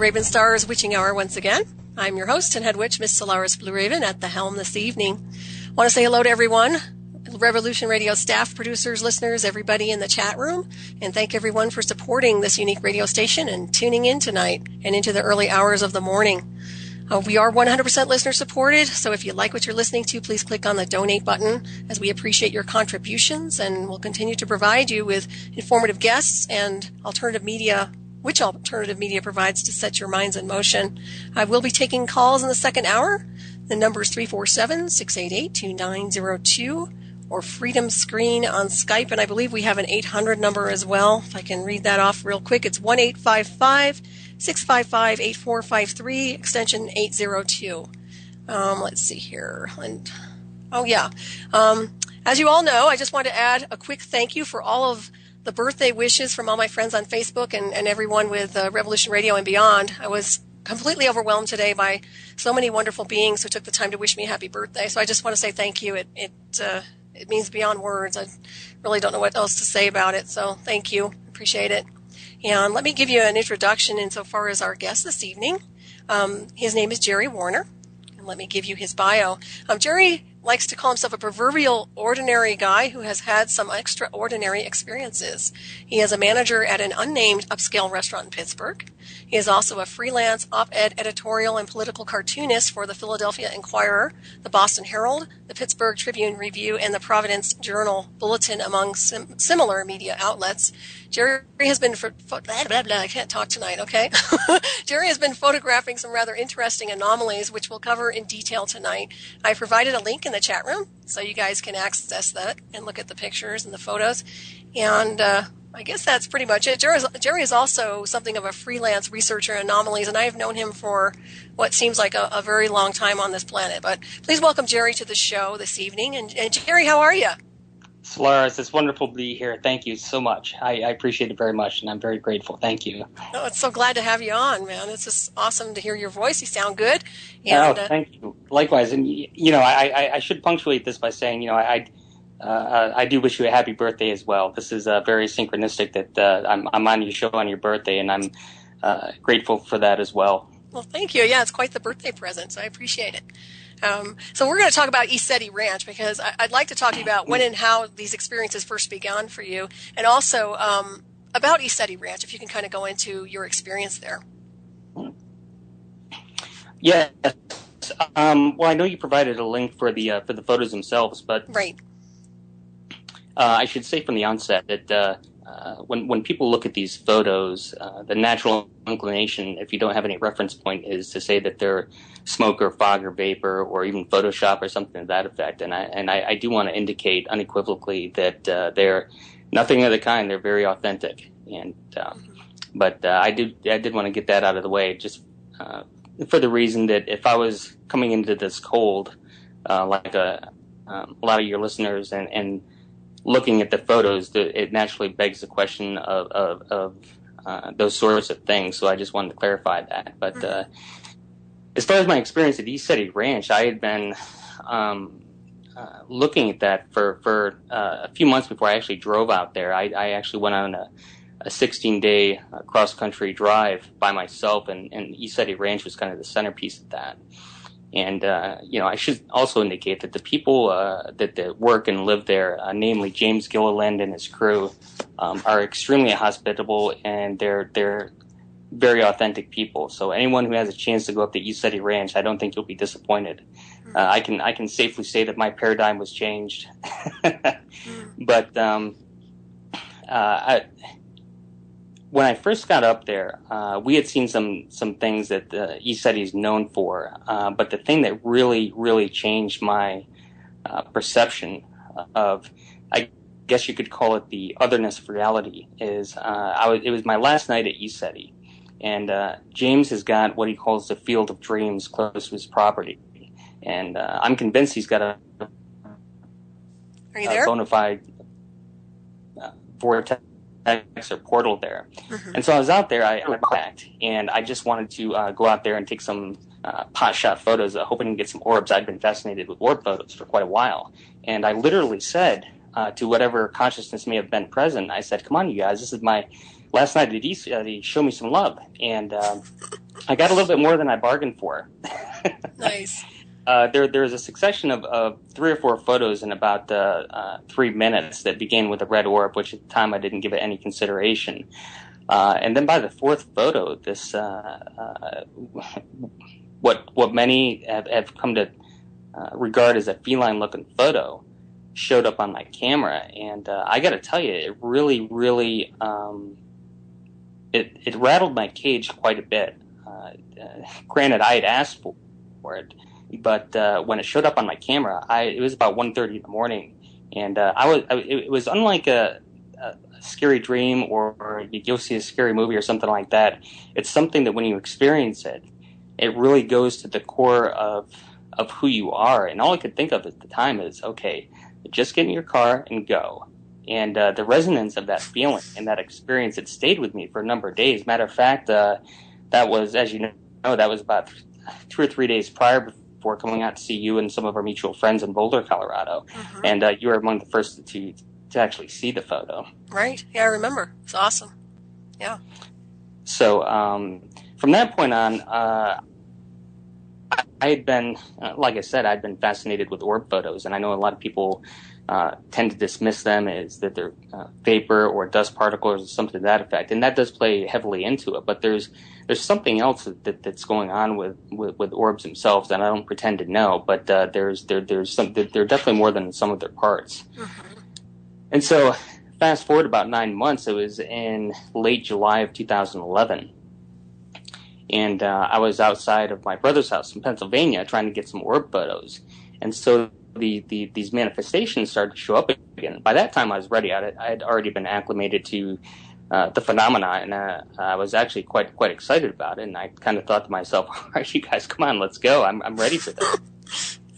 Ravenstar's Witching Hour once again. I'm your host and head witch, Miss Solaris BlueRaven, at the helm this evening. I want to say hello to everyone, Revolution Radio staff, producers, listeners, everybody in the chat room, and thank everyone for supporting this unique radio station and tuning in tonight and into the early hours of the morning. We are 100% listener supported, so if you like what you're listening to, please click on the donate button, as we appreciate your contributions, and we'll continue to provide you with informative guests and alternative media, which alternative media provides to set your minds in motion. I will be taking calls in the second hour. The number is 347-688-2902, or Freedom Screen on Skype, and I believe we have an 800 number as well. If I can read that off real quick, it's 1-855-655-8453, extension 802. Let's see here. As you all know, I just want to add a quick thank you for all of the birthday wishes from all my friends on Facebook and everyone with Revolution Radio and beyond. I was completely overwhelmed today by so many wonderful beings who took the time to wish me a happy birthday. So I just want to say thank you. It means beyond words. I really don't know what else to say about it. So thank you. Appreciate it. And let me give you an introduction insofar as our guest this evening. His name is Gerry Warner. And let me give you his bio. Gerry likes to call himself a proverbial ordinary guy who has had some extraordinary experiences. He is a manager at an unnamed upscale restaurant in Pittsburgh. He is also a freelance op-ed editorial and political cartoonist for the Philadelphia Inquirer, the Boston Herald, the Pittsburgh Tribune Review, and the Providence Journal Bulletin, among similar media outlets. Gerry has been I can't talk tonight, okay? Gerry has been photographing some rather interesting anomalies, which we'll cover in detail tonight. I provided a link in the chat room, so you guys can access that and look at the pictures and the photos. And I guess that's pretty much it. Gerry is also something of a freelance researcher in anomalies, and I have known him for what seems like a very long time on this planet. But please welcome Gerry to the show this evening. And Gerry, how are you? Solaris, it's wonderful to be here. Thank you so much. I appreciate it very much, and I'm very grateful. Thank you. Oh, it's so glad to have you on, man. It's just awesome to hear your voice. You sound good. And, thank you. Likewise. And, I should punctuate this by saying, I do wish you a happy birthday as well. This is very synchronistic that I'm on your show on your birthday, and I'm grateful for that as well. Well, thank you. Yeah, it's quite the birthday present, so I appreciate it. So we're going to talk about ECETI Ranch, because I'd like to talk to you about when and how these experiences first began for you, and also about ECETI Ranch, if you can kind of go into your experience there. Yes. Well, I know you provided a link for the photos themselves, but right. I should say from the onset that when people look at these photos, the natural inclination, if you don't have any reference point, is to say that they're smoke or fog or vapor or even Photoshop or something to that effect. And I do want to indicate unequivocally that they're nothing of the kind. They're very authentic. And but I did want to get that out of the way, just for the reason that if I was coming into this cold, like a lot of your listeners, and looking at the photos, it naturally begs the question of those sorts of things. So I just wanted to clarify that. But as far as my experience at ECETI Ranch, I had been looking at that for a few months before I actually drove out there. I actually went on a 16-day cross-country drive by myself, and ECETI Ranch was kind of the centerpiece of that. And, I should also indicate that the people that work and live there, namely James Gilliland and his crew, are extremely hospitable, and they're very authentic people. So anyone who has a chance to go up to ECETI Ranch, I don't think you'll be disappointed. I can safely say that my paradigm was changed. But when I first got up there, we had seen some things that ECETI is known for. But the thing that really, really changed my perception of, I guess you could call it the otherness of reality, is it was my last night at ECETI. And James has got what he calls the Field of Dreams close to his property. And I'm convinced he's got a bona fide vortex or portal there. And so I was out there, I went back, and I just wanted to go out there and take some pot shot photos, hoping to get some orbs. I'd been fascinated with orb photos for quite a while. And I literally said to whatever consciousness may have been present, I said, come on, you guys, this is my last night at ECETI, show me some love. And I got a little bit more than I bargained for. Nice. There's a succession of 3 or 4 photos in about 3 minutes that began with a red orb, which at the time I didn't give it any consideration. And then by the 4th photo, this what many have come to regard as a feline-looking photo showed up on my camera, and I got to tell you, it really, really it rattled my cage quite a bit. Granted, I had asked for it, but when it showed up on my camera, it was about 1:30 in the morning, and it was unlike a scary dream or you'll see a scary movie or something like that. It's something that when you experience it, it really goes to the core of who you are. And all I could think of at the time is, okay, just get in your car and go. And the resonance of that feeling and that experience, it stayed with me for a number of days. Matter of fact, that was, as you know, that was about 2 or 3 days prior before coming out to see you and some of our mutual friends in Boulder, Colorado. Mm-hmm. And you were among the first to actually see the photo. Right. Yeah, I remember. It's awesome. Yeah. So from that point on, I had been, like I said, I'd been fascinated with orb photos, and I know a lot of people tend to dismiss them as that they're vapor or dust particles or something to that effect, and that does play heavily into it. But there's something else that's going on with orbs themselves, and I don't pretend to know. But they're definitely more than some of their parts. Mm-hmm. And so, fast forward about 9 months, it was in late July of 2011. And I was outside of my brother's house in Pennsylvania trying to get some orb photos. And so these manifestations started to show up again. By that time, I was ready. I had already been acclimated to the phenomena, and I was actually quite excited about it. And I kind of thought to myself, all right, you guys, come on, let's go. I'm ready for this.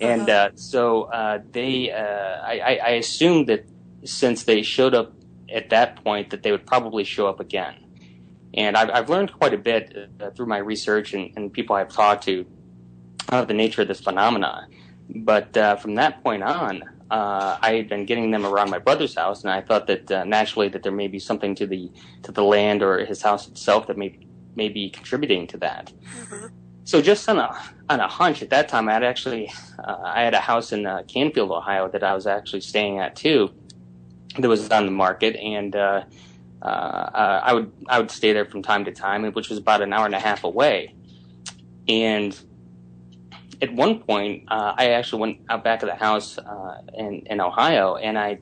And so I assumed that since they showed up at that point, that they would probably show up again. And I've learned quite a bit through my research and people I've talked to of the nature of this phenomena. But from that point on, I had been getting them around my brother's house, and I thought that naturally that there may be something to the land or his house itself that may be contributing to that. Mm-hmm. So just on a hunch at that time, I had a house in Canfield, Ohio that I was actually staying at too, that was on the market, and I would stay there from time to time, which was about an hour and a half away. And at one point, I actually went out back of the house in Ohio, and I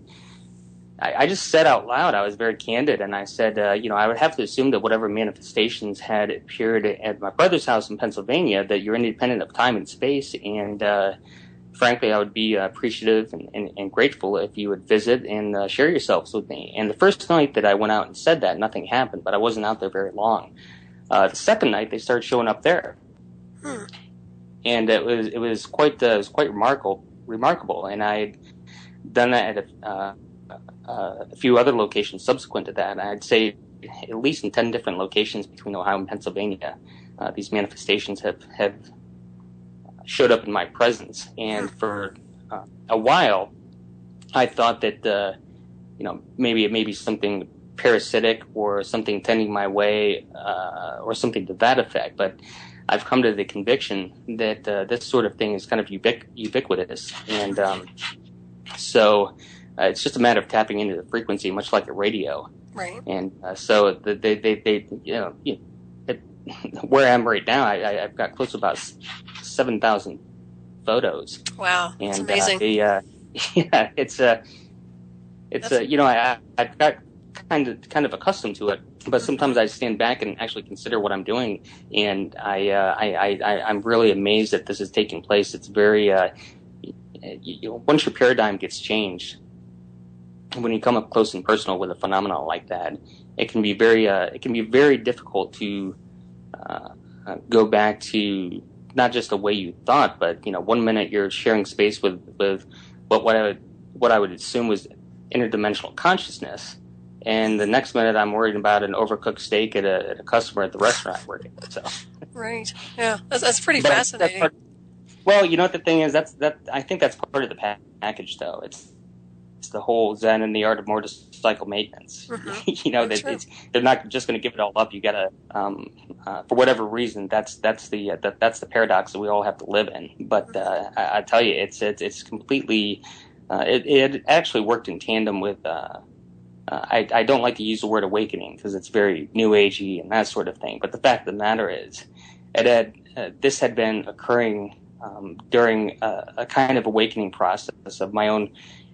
just said out loud, I was very candid, and I said, I would have to assume that whatever manifestations had appeared at my brother's house in Pennsylvania, that you're independent of time and space, and frankly, I would be appreciative and grateful if you would visit and share yourselves with me. And the first night that I went out and said that, nothing happened, but I wasn't out there very long. The second night, they started showing up there. And it was quite remarkable. And I had done that at a few other locations subsequent to that. I'd say at least in 10 different locations between Ohio and Pennsylvania, these manifestations have showed up in my presence. And for a while, I thought that maybe it may be something parasitic or something tending my way or something to that effect. But I've come to the conviction that this sort of thing is kind of ubiquitous, and so it's just a matter of tapping into the frequency, much like a radio. Right. And so they where I am right now, I've got close to about 7,000 photos. Wow, that's amazing. I've got kind of accustomed to it, but sometimes I stand back and actually consider what I'm doing, and I'm really amazed that this is taking place. It's very once your paradigm gets changed, when you come up close and personal with a phenomenon like that, it can be very difficult to go back to not just the way you thought, but 1 minute you're sharing space with what I would assume was interdimensional consciousness, and the next minute I'm worried about an overcooked steak at a customer at the restaurant we're at. So right, yeah, that's pretty fascinating. Well, the thing is, I think that's part of the package, though. It's the whole Zen and the art of motorcycle maintenance. That they're not just going to give it all up. You got to, for whatever reason, that's the paradox that we all have to live in. But I tell you, it's completely. It actually worked in tandem with. I don't like to use the word awakening because it's very new agey and that sort of thing. But the fact of the matter is, this had been occurring during a kind of awakening process of my own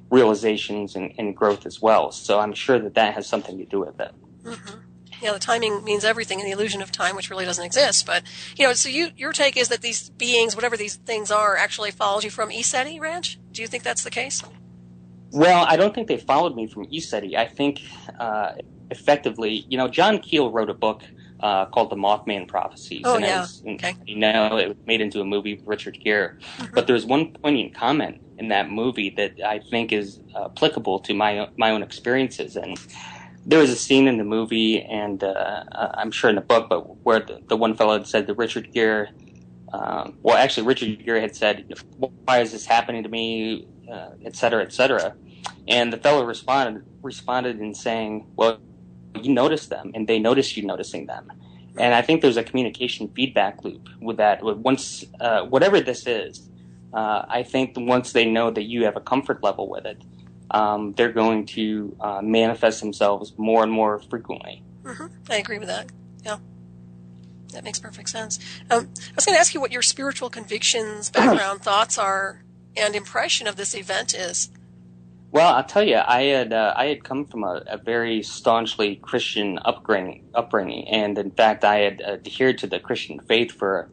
realizations and growth as well. So I'm sure that has something to do with it. Mm-hmm. Yeah, the timing means everything, and the illusion of time, which really doesn't exist. But so your take is that these beings, whatever these things are, actually followed you from ESETI Ranch. Do you think that's the case? Well, I don't think they followed me from ESETI. I think effectively, John Keel wrote a book called The Mothman Prophecies. Oh, and yeah. It was made into a movie with Richard Gere. Mm-hmm. But there's one poignant comment in that movie that I think is applicable to my own experiences. And there was a scene in the movie, and I'm sure in the book, but where the one fellow had said that Richard Gere, Richard Gere had said, "Why is this happening to me?" Et cetera, et cetera. And the fellow responded in saying, "Well, you noticed them, and they noticed you noticing them." And I think there's a communication feedback loop with that. Once, whatever this is, I think once they know that you have a comfort level with it, they're going to manifest themselves more and more frequently. Mm-hmm. I agree with that. Yeah, that makes perfect sense. I was going to ask you what your spiritual convictions, background, thoughts are, and impression of this event is. Well, I'll tell you, I had come from a very staunchly Christian upbringing, and in fact, I had adhered to the Christian faith for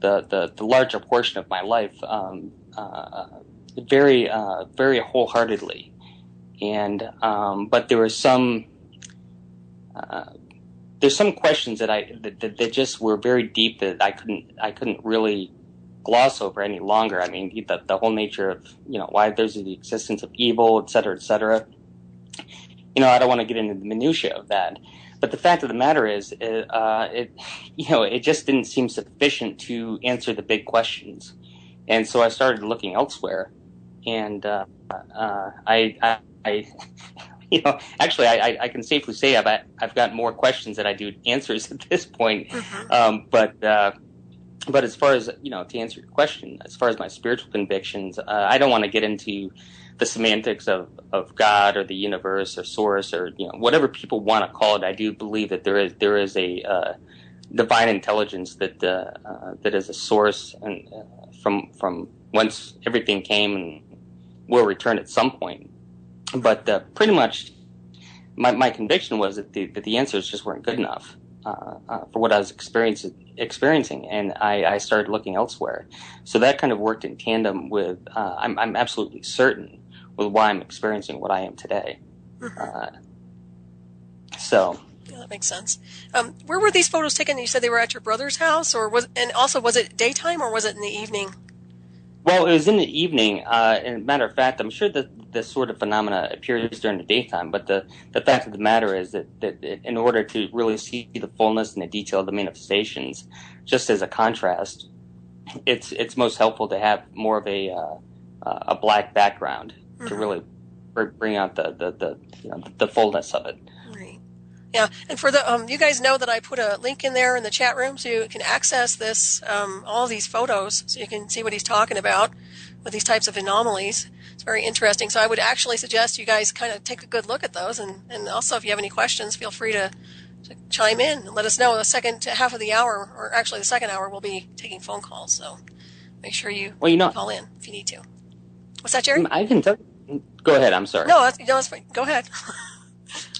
the larger portion of my life, very wholeheartedly. And but there were there's some questions that just were very deep that I couldn't really gloss over any longer. I mean, the whole nature of, why there's the existence of evil, et cetera, et cetera. I don't want to get into the minutiae of that. But the fact of the matter is, it just didn't seem sufficient to answer the big questions. And so I started looking elsewhere. And I I can safely say I've got more questions than I do answers at this point. Mm-hmm. But as far as, to answer your question, as far as my spiritual convictions, I don't want to get into the semantics of God or the universe or source or, whatever people want to call it. I do believe that there is a divine intelligence that is a source and from whence everything came and will return at some point. But pretty much my conviction was that the answers just weren't good enough for what I was experiencing, and I started looking elsewhere. So that kind of worked in tandem with I'm absolutely certain with why I'm experiencing what I am today. Mm-hmm. Yeah, that makes sense. Where were these photos taken? You said they were at your brother's house, was it daytime or was it in the evening? Well, it was in the evening. And matter of fact, I'm sure that this sort of phenomena appears during the daytime. But the fact of the matter is that in order to really see the fullness and the detail of the manifestations, just as a contrast, it's most helpful to have more of a black background to really bring out the fullness of it. Right. Yeah, and for the you guys know that I put a link in there in the chat room so you can access this all these photos so you can see what he's talking about with these types of anomalies. It's very interesting. So I would actually suggest you guys kind of take a good look at those, and also if you have any questions, feel free to chime in and let us know. The second half of the hour, or actually the second hour, we'll be taking phone calls. So make sure you call in if you need to. What's that, Gerry? I can tell. Go ahead. I'm sorry. No, that's fine. Go ahead.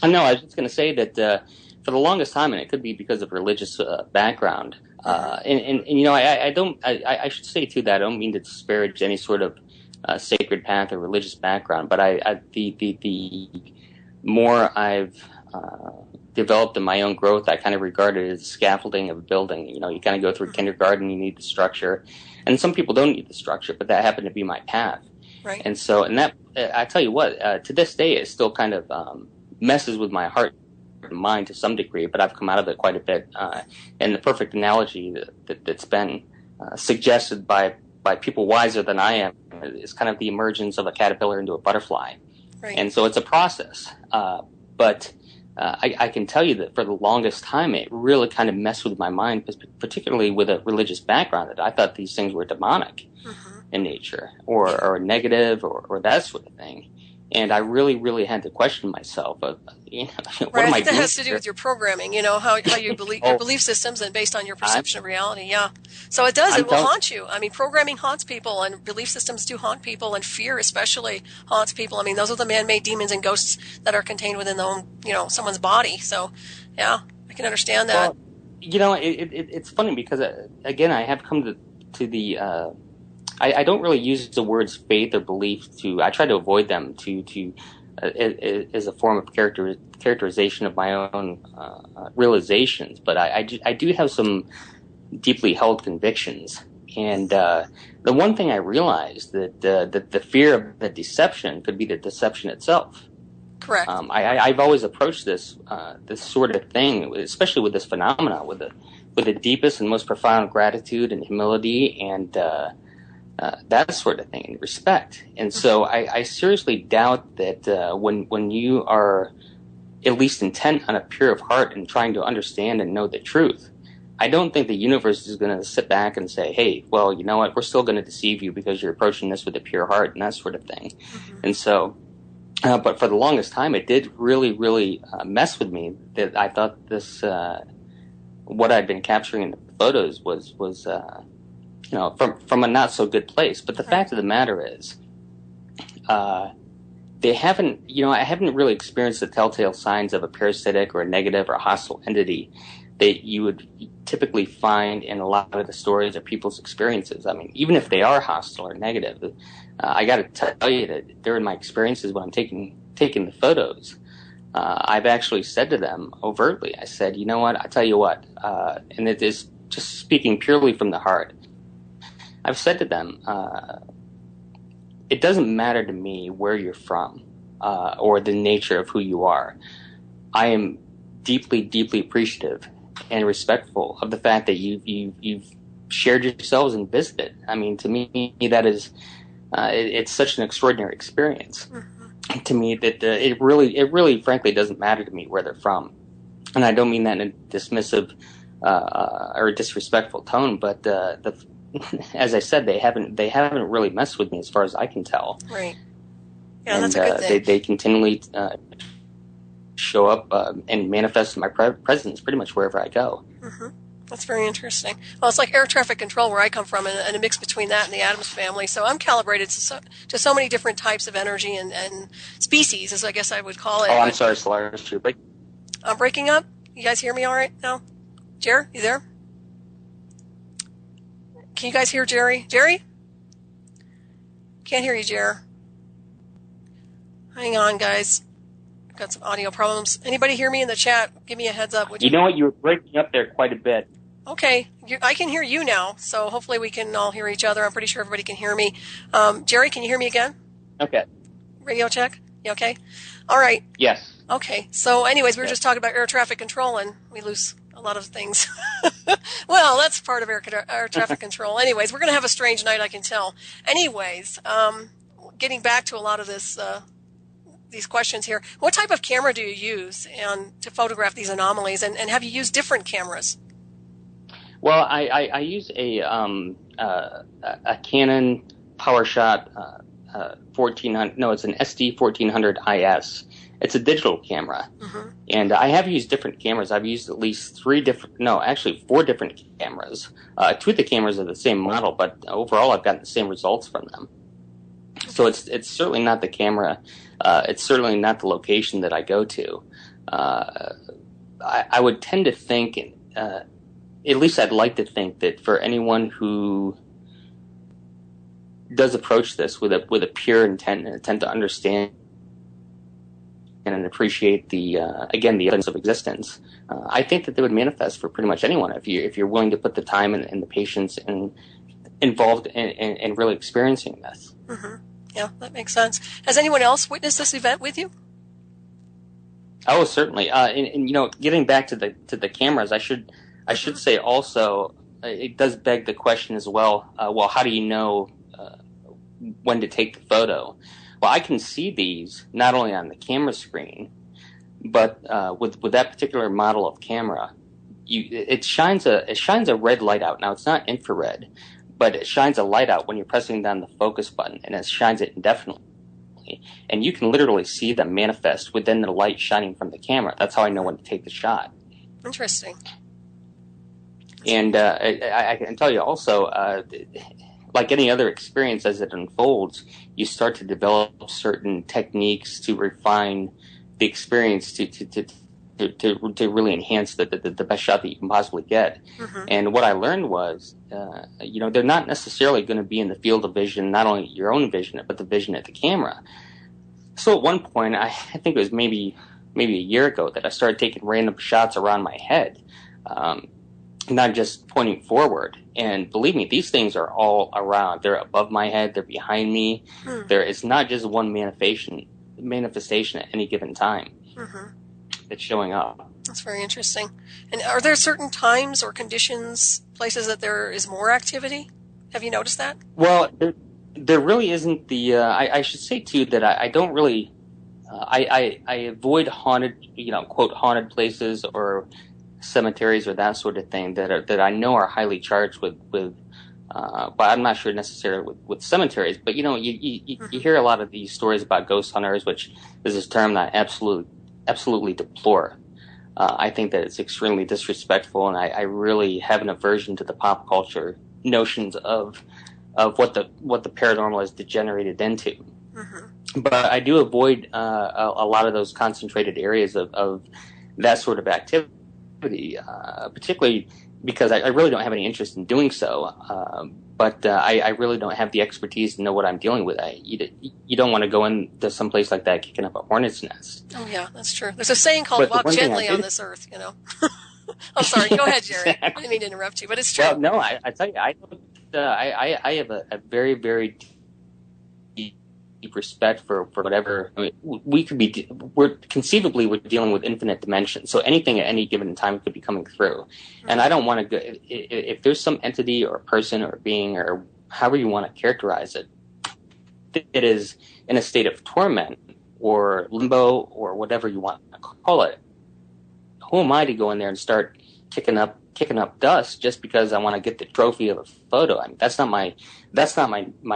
No, I was just going to say that for the longest time, and it could be because of religious background, I should say too that I don't mean to disparage any sort of sacred path or religious background, but the more I've developed in my own growth, I kind of regard it as scaffolding of a building. You kind of go through kindergarten, you need the structure, and some people don't need the structure, but that happened to be my path. Right. And so, that I tell you what, to this day, it still kind of messes with my heart and mind to some degree, but I've come out of it quite a bit. And the perfect analogy that's been suggested by people wiser than I am is kind of the emergence of a caterpillar into a butterfly. Right. And so it's a process. But I can tell you that for the longest time, it really kind of messed with my mind, particularly with a religious background, that I thought these things were demonic in nature or negative or that sort of thing. And I really, really had to question myself. What Right. I am I think that doing has to do here? with your programming, how you believe, your Oh, belief systems and based on your I'm, perception of reality. Yeah. So it does, I'm it will telling. haunt you. I mean, programming haunts people and belief systems do haunt people and fear especially haunts people. I mean, those are the man-made demons and ghosts that are contained within the own, someone's body. So, yeah, I can understand that. Well, it's funny because again, I have come to the. I don't really use the words faith or belief to. I try to avoid them to as a form of characterization of my own realizations. But I do have some deeply held convictions, and the one thing I realized that the fear of the deception could be the deception itself. Correct. I've always approached this sort of thing, especially with this phenomena, with the deepest and most profound gratitude and humility and that sort of thing, and respect. And so I seriously doubt that when you are at least intent on a pure of heart and trying to understand and know the truth, I don't think the universe is going to sit back and say, hey, well, you know what, we're still going to deceive you because you're approaching this with a pure heart and that sort of thing. And so, but for the longest time, it did really, really mess with me that I thought this, what I'd been capturing in the photos was from a not so good place. But the fact of the matter is, they haven't, I haven't really experienced the telltale signs of a parasitic or a negative or a hostile entity that you would typically find in a lot of the stories of people's experiences. I mean, even if they are hostile or negative, I got to tell you that during my experiences when I'm taking the photos, I've actually said to them overtly, I said, you know what, I tell you what, and it is just speaking purely from the heart. I've said to them, it doesn't matter to me where you're from or the nature of who you are. I am deeply, deeply appreciative and respectful of the fact that you've shared yourselves and visited. I mean, to me, that is it's such an extraordinary experience. To me, that it really, frankly, doesn't matter to me where they're from, and I don't mean that in a dismissive or disrespectful tone. But as I said, they haven't really messed with me as far as I can tell. Right. Yeah, and that's a good thing. They continually show up and manifest in my presence pretty much wherever I go. That's very interesting. Well, it's like air traffic control where I come from, and a mix between that and the Addams family. So I'm calibrated to so many different types of energy and species, as I guess I would call it. Oh, I'm sorry, Solaris. I'm breaking up. You guys hear me all right now? Jer, you there? Can you guys hear Jerry? Jerry? Can't hear you, Jer. Hang on, guys. I've got some audio problems. Anybody hear me in the chat? Give me a heads up. You know what? You were breaking up there quite a bit. Okay. I can hear you now, so hopefully we can all hear each other. I'm pretty sure everybody can hear me. Jerry, can you hear me again? Okay. Radio check? You okay? All right. Yes. Okay. So anyways, we were just talking about air traffic control, and we lose a lot of things. Well, that's part of air traffic control. Anyways, we're going to have a strange night, I can tell. Anyways, getting back to a lot of this, these questions here. What type of camera do you use to photograph these anomalies, and have you used different cameras? Well, I use a Canon PowerShot 1400. No, it's an SD 1400 IS. It's a digital camera, and I have used different cameras. I've used at least four different cameras. Two of the cameras are the same model, but overall I've gotten the same results from them. So it's certainly not the camera. It's certainly not the location that I go to. I would tend to think, at least I'd like to think, that for anyone who does approach this with a pure intent and intent to understand and appreciate the evidence of existence, I think that they would manifest for pretty much anyone if you're willing to put the time and the patience and involved in really experiencing this. Yeah, that makes sense. Has anyone else witnessed this event with you? Oh, certainly. And getting back to the cameras, I should say also, it does beg the question as well. Well, how do you know when to take the photo? Well, I can see these not only on the camera screen, but with that particular model of camera, it shines a red light out. Now it's not infrared, but it shines a light out when you're pressing down the focus button, and it shines it indefinitely. And you can literally see them manifest within the light shining from the camera. That's how I know when to take the shot. Interesting. And I can tell you also, like any other experience, as it unfolds, you start to develop certain techniques to refine the experience to really enhance the best shot that you can possibly get. Mm-hmm. And what I learned was, they're not necessarily going to be in the field of vision, not only your own vision, but the vision of the camera. So at one point, I think it was maybe a year ago, that I started taking random shots around my head, not just pointing forward. And believe me, these things are all around. They're above my head. They're behind me. It's not just one manifestation at any given time. Mm-hmm. That's showing up. That's very interesting. And are there certain times or conditions, places that there is more activity? Have you noticed that? Well, there really isn't I should say too that I don't really I avoid haunted, quote, haunted places or cemeteries or that sort of thing that I know are highly charged with but I'm not sure necessarily with cemeteries. But you hear a lot of these stories about ghost hunters, which is this term that I absolutely deplore. I think that it's extremely disrespectful, and I really have an aversion to the pop culture notions of what the paranormal has degenerated into. Mm-hmm. But I do avoid a lot of those concentrated areas of that sort of activity, particularly because I really don't have any interest in doing so. But I really don't have the expertise to know what I'm dealing with. You don't want to go into some place like that kicking up a hornet's nest. Oh, yeah, that's true. There's a saying called walk gently on this earth, I'm sorry. Go ahead, Gerry. Exactly. I didn't mean to interrupt you, but it's true. Well, no, I tell you, I have a very, very deep respect for whatever. I mean, we're dealing with infinite dimensions, so anything at any given time could be coming through. Mm-hmm. And I don't want to go, if there's some entity or person or being or however you want to characterize it, it is in a state of torment or limbo or whatever you want to call it. Who am I to go in there and start kicking up dust just because I want to get the trophy of a photo? I mean, that's not my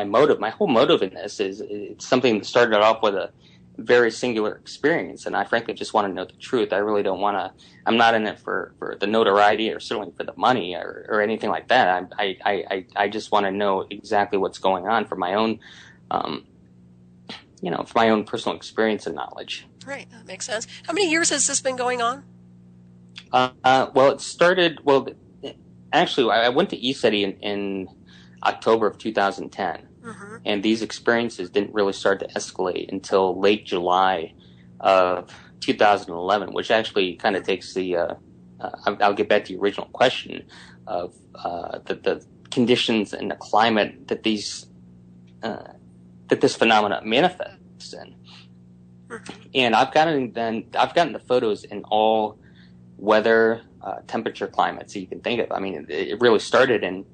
motive. My whole motive in this is it's something that started off with a very singular experience, and I frankly just want to know the truth. I really don't want to. I'm not in it for the notoriety or certainly for the money or anything like that. I just want to know exactly what's going on for my own, for my own personal experience and knowledge. Right, that makes sense. How many years has this been going on? It started. Well, actually, I went to ECETI in October of 2010, mm-hmm. and these experiences didn't really start to escalate until late July of 2011, which actually kind of takes the. I'll get back to the original question of the conditions and the climate that this phenomena manifests in, mm-hmm. and I've gotten the photos in all weather, temperature, climates that you can think of. I mean, it really started in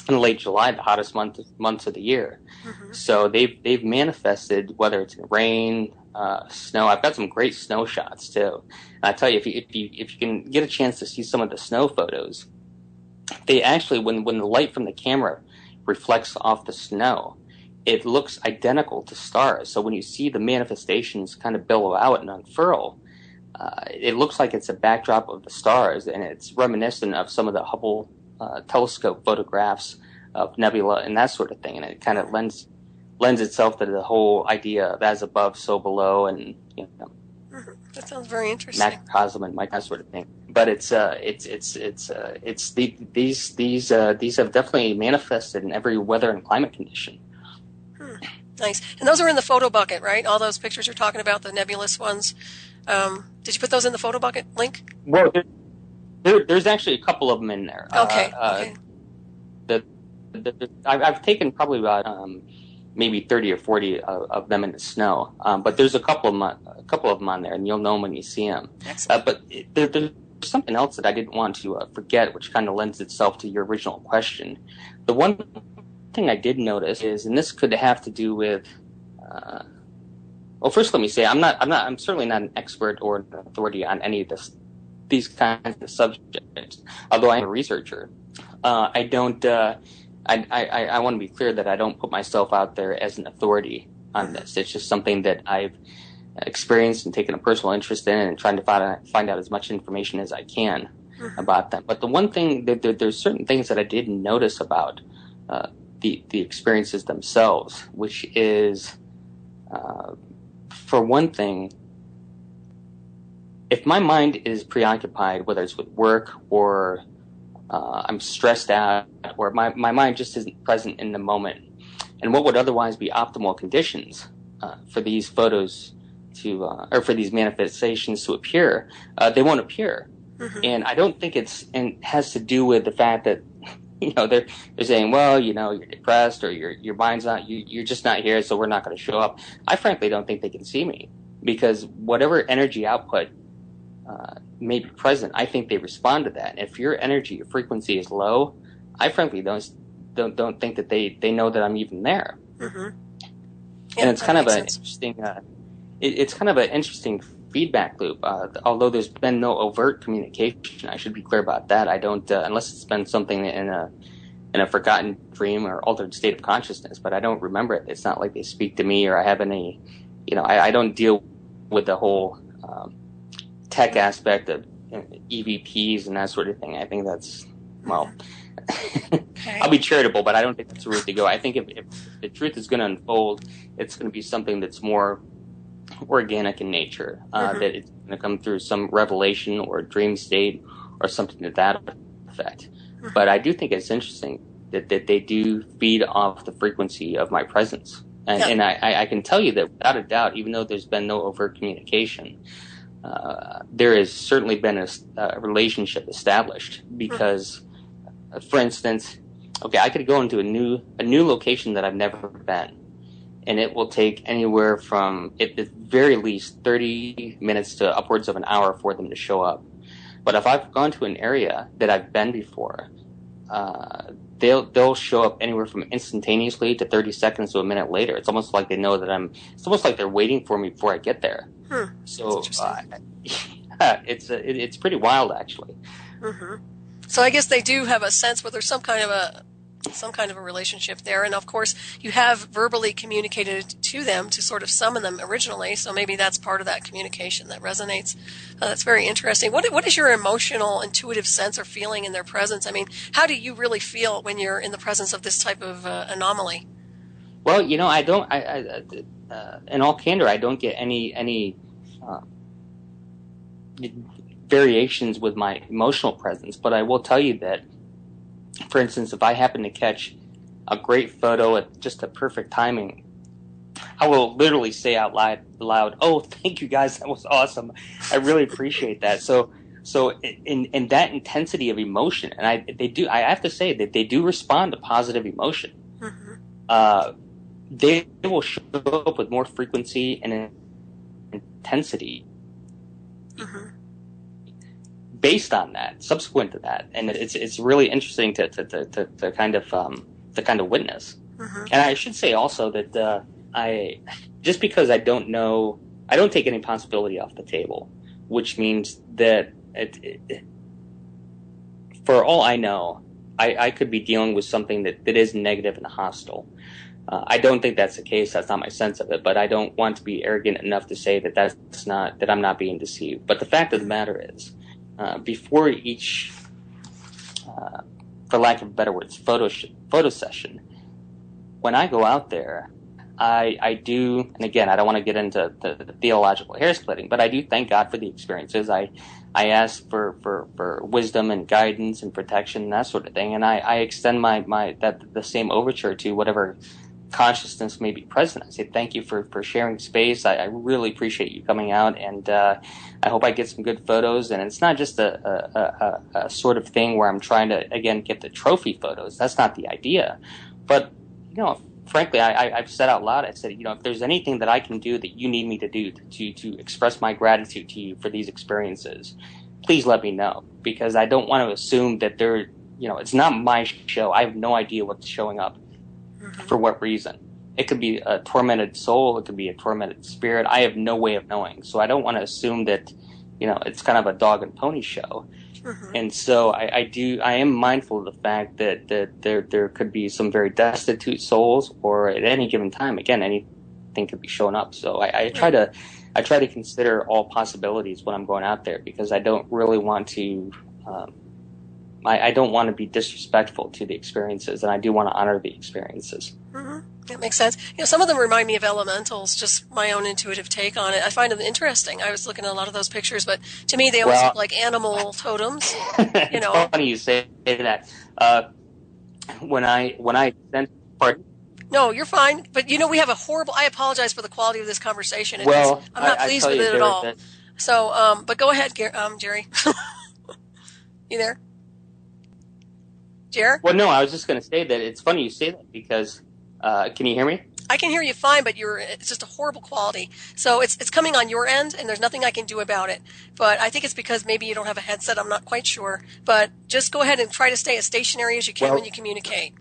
late July, the hottest months of the year. Mm-hmm. So they've manifested, whether it's in rain, snow. I've got some great snow shots too. And I tell you, if you can get a chance to see some of the snow photos, they actually, when the light from the camera reflects off the snow, it looks identical to stars. So when you see the manifestations kind of billow out and unfurl, it looks like it's a backdrop of the stars, and it's reminiscent of some of the Hubble telescope photographs of nebula and that sort of thing. And it kind of lends itself to the whole idea of as above, so below, and that sounds very interesting. Macrocosm and that sort of thing. But these have definitely manifested in every weather and climate condition. Nice. And those are in the photo bucket, right? All those pictures you're talking about, the nebulous ones. Did you put those in the photo bucket link? Well, there's actually a couple of them in there. Okay. I've taken probably about maybe 30 or 40 of them in the snow, but there's a couple of them on there, and you'll know them when you see them. Excellent. But there's something else that I didn't want to forget, which kind of lends itself to your original question. The one thing I did notice is, and this could have to do with Well, first, let me say I'm certainly not an expert or an authority on any of these kinds of subjects. Although I am a researcher, I don't. I want to be clear that I don't put myself out there as an authority on this. It's just something that I've experienced and taken a personal interest in, and trying to find out as much information as I can about them. But the one thing that there's certain things that I did notice about the experiences themselves, which is, for one thing, if my mind is preoccupied, whether it's with work or I'm stressed out, or my mind just isn't present in the moment, and what would otherwise be optimal conditions for these photos to, or for these manifestations to appear, they won't appear. And I don't think it has to do with the fact that, they're saying, well, you're depressed, or your mind's not, you're just not here, so we're not going to show up. I frankly don't think they can see me, because whatever energy output may be present, I think they respond to that. And if your energy, your frequency is low, I frankly don't think that they know that I'm even there. And it's kind of an interesting, it's kind of an interesting feedback loop. Although there's been no overt communication, I should be clear about that. I don't, unless it's been something in a forgotten dream or altered state of consciousness, but I don't remember it. It's not like they speak to me, or I have any, I don't deal with the whole tech aspect of EVPs and that sort of thing. I think that's, well, I'll be charitable, but I don't think that's the route to go. I think if the truth is going to unfold, it's going to be something that's more organic in nature, that it's going to come through some revelation or a dream state or something to that effect. But I do think it's interesting that they do feed off the frequency of my presence. And I can tell you that without a doubt, even though there's been no overt communication, there has certainly been a relationship established, because, for instance, I could go into a new location that I've never been, and it will take anywhere from, at the very least, 30 minutes to upwards of an hour for them to show up. But if I've gone to an area that I've been before, they'll show up anywhere from instantaneously to 30 seconds to a minute later. It's almost like they know that it's almost like they're waiting for me before I get there. So it's pretty wild, actually. So I guess they do have a sense where there's some kind of a relationship there, and of course you have verbally communicated to them to sort of summon them originally, so maybe that's part of that communication that resonates. That's very interesting. What is your emotional, intuitive sense or feeling in their presence? I mean, how do you really feel when you're in the presence of this type of anomaly? Well, I don't. In all candor, I don't get any variations with my emotional presence, but I will tell you that, for instance, if I happen to catch a great photo at just the perfect timing, I will literally say out loud, "Oh, thank you guys, that was awesome. I really appreciate that." So in that intensity of emotion, and I have to say that they do respond to positive emotion. They will show up with more frequency and intensity based on that, subsequent to that, and it's really interesting to kind of witness. And I should say also that I, just because I don't know, I don't take any possibility off the table, which means that for all I know, I could be dealing with something that is negative and hostile. I don't think that's the case. That's not my sense of it. But I don't want to be arrogant enough to say that I'm not being deceived. But the fact of the matter is, before each, for lack of better words, photo session, when I go out there, I do, and again, I don't want to get into the theological hair splitting, but I do thank God for the experiences. I ask for wisdom and guidance and protection and that sort of thing, and I extend the same overture to whatever consciousness may be present. I say thank you for sharing space. I really appreciate you coming out, and I hope I get some good photos. And it's not just a sort of thing where I'm trying to, again, get the trophy photos. That's not the idea. But, frankly, I've said out loud, I said, if there's anything that I can do that you need me to do to express my gratitude to you for these experiences, please let me know, because I don't want to assume that it's not my show. I have no idea what's showing up for what reason. It could be a tormented soul. It could be a tormented spirit. I have no way of knowing. So I don't want to assume that, it's kind of a dog and pony show. Mm-hmm. And so I am mindful of the fact that there could be some very destitute souls, or at any given time, again, anything could be showing up. So I try to consider all possibilities when I'm going out there, because I don't really want to, I don't want to be disrespectful to the experiences, and I do want to honor the experiences. Mm-hmm. That makes sense. Some of them remind me of elementals, just my own intuitive take on it. I find them interesting. I was looking at a lot of those pictures, but to me they almost look like animal totems. It's funny you say that. When I sent, pardon? No, you're fine. But we have a horrible. I apologize for the quality of this conversation. I'm not pleased with it at all. So, but go ahead, Gerry. You there, Jer? Well, no, I was just going to say that it's funny you say that, because can you hear me? I can hear you fine, but it's just a horrible quality. So it's coming on your end, and there's nothing I can do about it. But I think it's because maybe you don't have a headset. I'm not quite sure. But just go ahead and try to stay as stationary as you can when you communicate.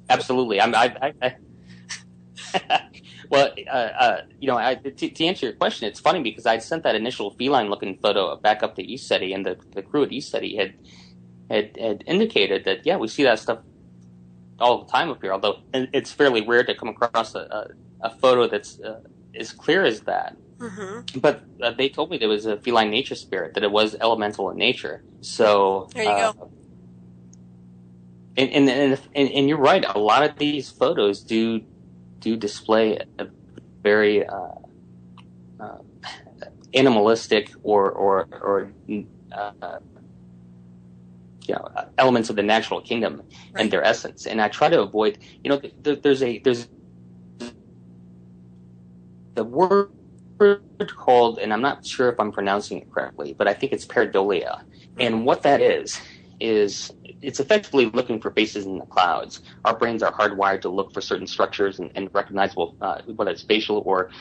Absolutely. Well, to answer your question, it's funny because I sent that initial feline-looking photo back up to East City, and the crew at East City had indicated that, yeah, we see that stuff all the time up here, although it's fairly rare to come across a photo that's as clear as that. Mm-hmm. But they told me there was a feline nature spirit, that it was elemental in nature. So there you go. And you're right. A lot of these photos do display a very animalistic or elements of the natural kingdom and their essence. And I try to avoid. There's the word called, and I'm not sure if I'm pronouncing it correctly, but I think it's pareidolia. And what that is it's effectively looking for faces in the clouds. Our brains are hardwired to look for certain structures and recognizable, whether it's spatial or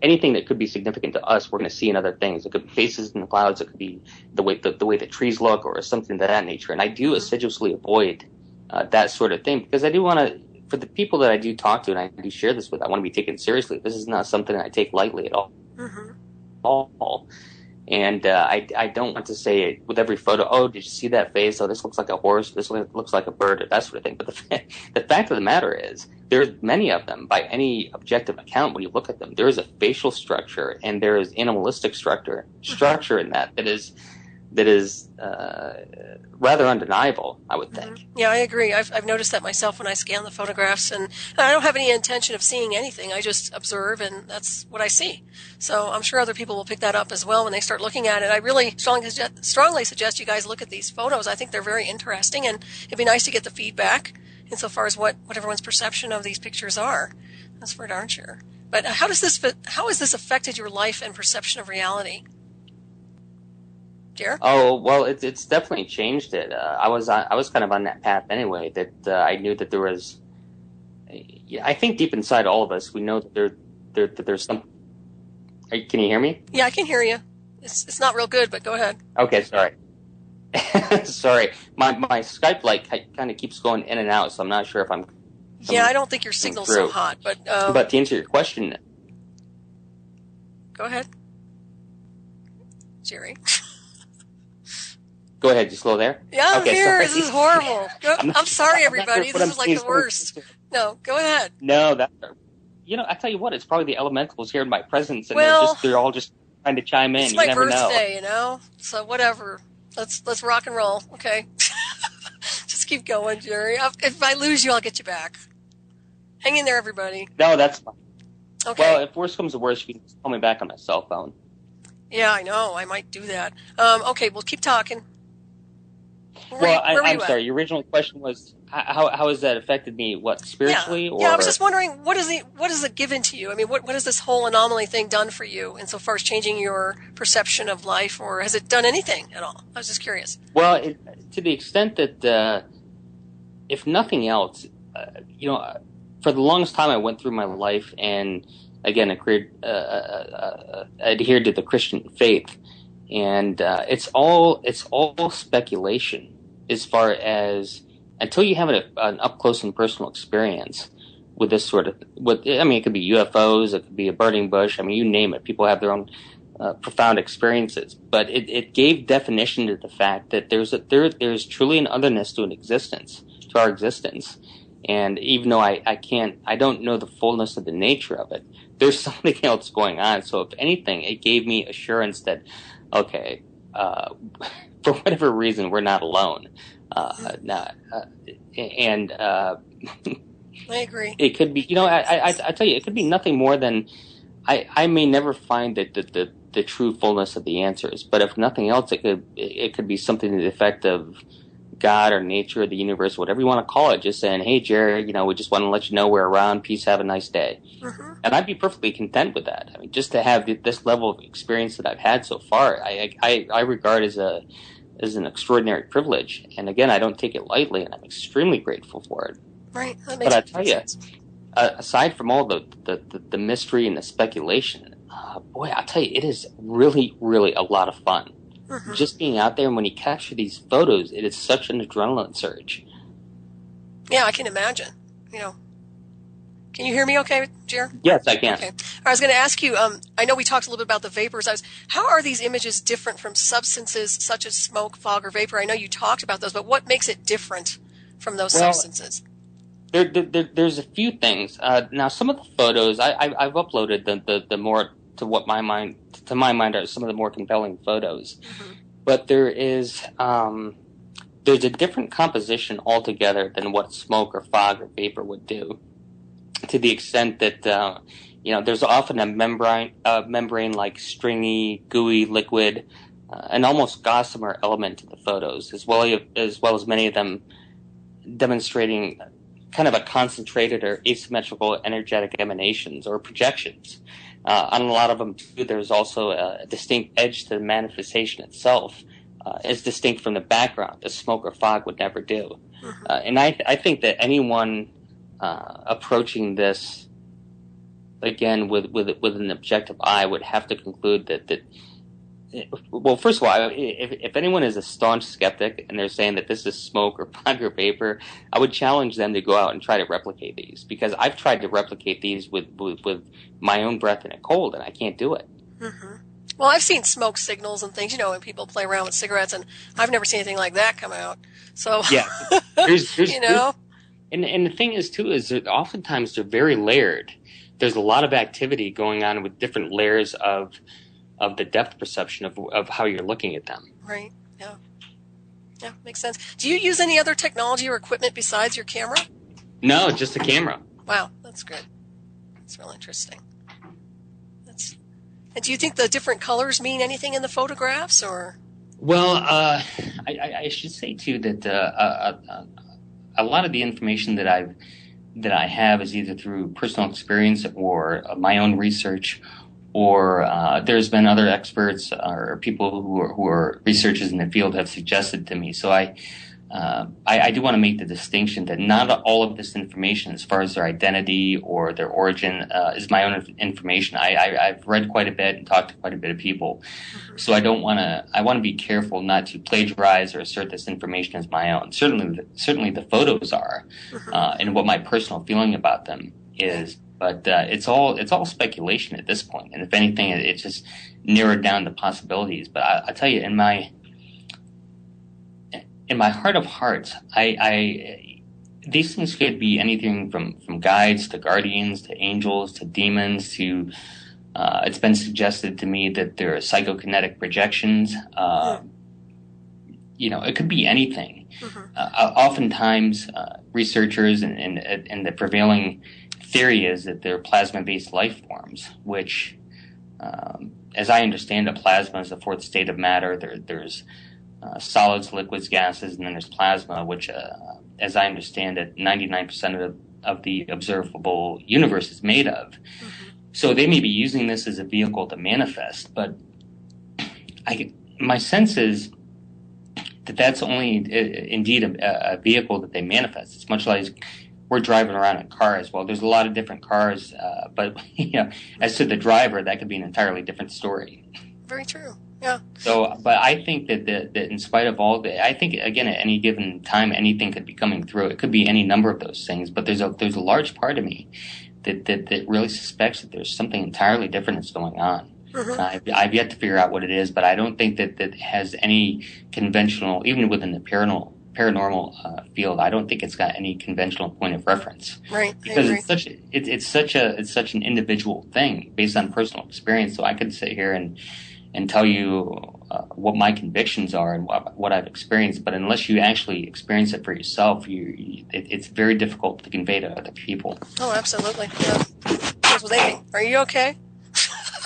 anything that could be significant to us, we're going to see in other things. It could be faces in the clouds. It could be the way the trees look, or something of that nature. And I do assiduously avoid that sort of thing, because I do want to, for the people that I do talk to and I do share this with, I want to be taken seriously. This is not something that I take lightly at all. Mm-hmm. All. And I don't want to say it with every photo, oh, did you see that face? Oh, this looks like a horse. This looks like a bird, or that sort of thing. But the fact of the matter is, there's many of them, by any objective account, when you look at them, there is a facial structure and there is animalistic structure in that is rather undeniable, I would think. Mm-hmm. Yeah, I agree. I've noticed that myself when I scan the photographs, and I don't have any intention of seeing anything. I just observe, and that's what I see. So I'm sure other people will pick that up as well when they start looking at it. I really strongly suggest you guys look at these photos. I think they're very interesting, and it'd be nice to get the feedback insofar as what everyone's perception of these pictures are. That's for darn sure. But how has this affected your life and perception of reality? Jer? Oh, well, it's definitely changed it. I was kind of on that path anyway, that I knew that there was, I think deep inside all of us, we know that there's some. Can you hear me? Yeah, I can hear you. It's not real good, but go ahead. Okay, sorry. Sorry, my Skype kind of keeps going in and out, so I'm not sure if I'm. Yeah, I don't think your signal's so hot, but to answer your question, go ahead, Gerry. Go ahead, you slow there? Yeah, I'm here. Sorry. This is horrible. I'm sorry, everybody. This is like the worst. No, go ahead. No, I tell you what, it's probably the elementals here in my presence, and they're all just trying to chime in. It's my birthday, so whatever. Let's rock and roll, okay? Just keep going, Gerry. If I lose you, I'll get you back. Hang in there, everybody. No, that's fine. Okay. Well, if worse comes to worse, you can just call me back on my cell phone. Yeah, I know. I might do that. Okay, we'll keep talking. I'm sorry. Your original question was how has that affected me? What, spiritually? Yeah, I was just wondering what is it given to you? I mean, what has this whole anomaly thing done for you insofar as changing your perception of life, or has it done anything at all? I was just curious. Well, to the extent that, if nothing else, for the longest time I went through my life and again adhered to the Christian faith. And it's all speculation as far as until you have an up close and personal experience. this sort of it could be UFOs, it could be a burning bush. I mean, you name it. People have their own profound experiences, but it gave definition to the fact that there's truly an otherness to our existence. And even though I don't know the fullness of the nature of it, there's something else going on. So if anything, it gave me assurance that, okay, for whatever reason, we're not alone. And I agree. It could be, I tell you, it could be nothing more than I may never find the true fullness of the answers, but if nothing else, it could be something to the effect of God or nature or the universe, whatever you want to call it, just saying, hey, Jerry, we just want to let you know we're around. Peace. Have a nice day. Mm-hmm. And I'd be perfectly content with that. I mean, just to have this level of experience that I've had so far, I regard as an extraordinary privilege. And again, I don't take it lightly, and I'm extremely grateful for it. Right. But I tell you, aside from all the mystery and the speculation, boy, I'll tell you, it is really, really a lot of fun. Mm-hmm. Just being out there, and when you capture these photos, it is such an adrenaline surge. Yeah, I can imagine. Can you hear me okay, Jer? Yes, I can. Okay. I was going to ask you, I know we talked a little bit about the vapors. How are these images different from substances such as smoke, fog, or vapor? I know you talked about those, but what makes it different from those substances? There's a few things. Now, some of the photos, I've uploaded the more to my mind are some of the more compelling photos. Mm-hmm. But there's a different composition altogether than what smoke or fog or vapor would do, to the extent that there's often a membrane-like stringy, gooey liquid, an almost gossamer element to the photos, as well as many of them demonstrating kind of a concentrated or asymmetrical energetic emanations or projections. On a lot of them, too, there's also a distinct edge to the manifestation itself, as distinct from the background, as smoke or fog would never do. Mm-hmm. And I think that anyone approaching this, again, with an objective eye, would have to conclude that well, first of all, if anyone is a staunch skeptic and they're saying that this is smoke or fog or vapor, I would challenge them to go out and try to replicate these, because I've tried to replicate these with my own breath in a cold, and I can't do it. Mm-hmm. Well, I've seen smoke signals and things, when people play around with cigarettes, and I've never seen anything like that come out. So, yeah, there's and the thing is, too, is that oftentimes they're very layered. There's a lot of activity going on with different layers of the depth perception of how you're looking at them. Right. Yeah. Yeah, makes sense. Do you use any other technology or equipment besides your camera? No, just a camera. Wow, that's good. That's real interesting. And do you think the different colors mean anything in the photographs, or? Well, I should say too that a lot of the information that I have is either through personal experience or my own research, or there's been other experts or people who are researchers in the field have suggested to me. So I do want to make the distinction that not all of this information, as far as their identity or their origin, is my own information. I've read quite a bit and talked to quite a bit of people, so I want to be careful not to plagiarize or assert this information as my own. Certainly the photos are, and what my personal feeling about them is. But it's all speculation at this point, and if anything, it's just narrowed down the possibilities. But I tell you, in my heart of hearts, these things could be anything from guides to guardians to angels to demons to. It's been suggested to me that there are psychokinetic projections. It could be anything. Mm-hmm. Oftentimes, researchers and the prevailing theory is that they're plasma-based life forms, which, as I understand it, plasma is the fourth state of matter. There's solids, liquids, gases, and then there's plasma, which, as I understand it, 99% of the observable universe is made of. Mm-hmm. So they may be using this as a vehicle to manifest, but my sense is that that's only indeed a vehicle that they manifest. It's much like we're driving around in cars. Well, there's a lot of different cars, but as to the driver, that could be an entirely different story. Very true. Yeah. So, but I think that in spite of all that, I think again at any given time anything could be coming through. It could be any number of those things, but there's a large part of me that really suspects that there's something entirely different that's going on. Mm-hmm. I've yet to figure out what it is, but I don't think that has any conventional, even within the paranormal field. I don't think it's got any conventional point of reference, Right. I because agree. it's such an individual thing based on personal experience. So I could sit here and tell you what my convictions are and what I've experienced, but unless you actually experience it for yourself, it's very difficult to convey to other people. Oh, absolutely. Yeah. Here's what they think. Are you okay?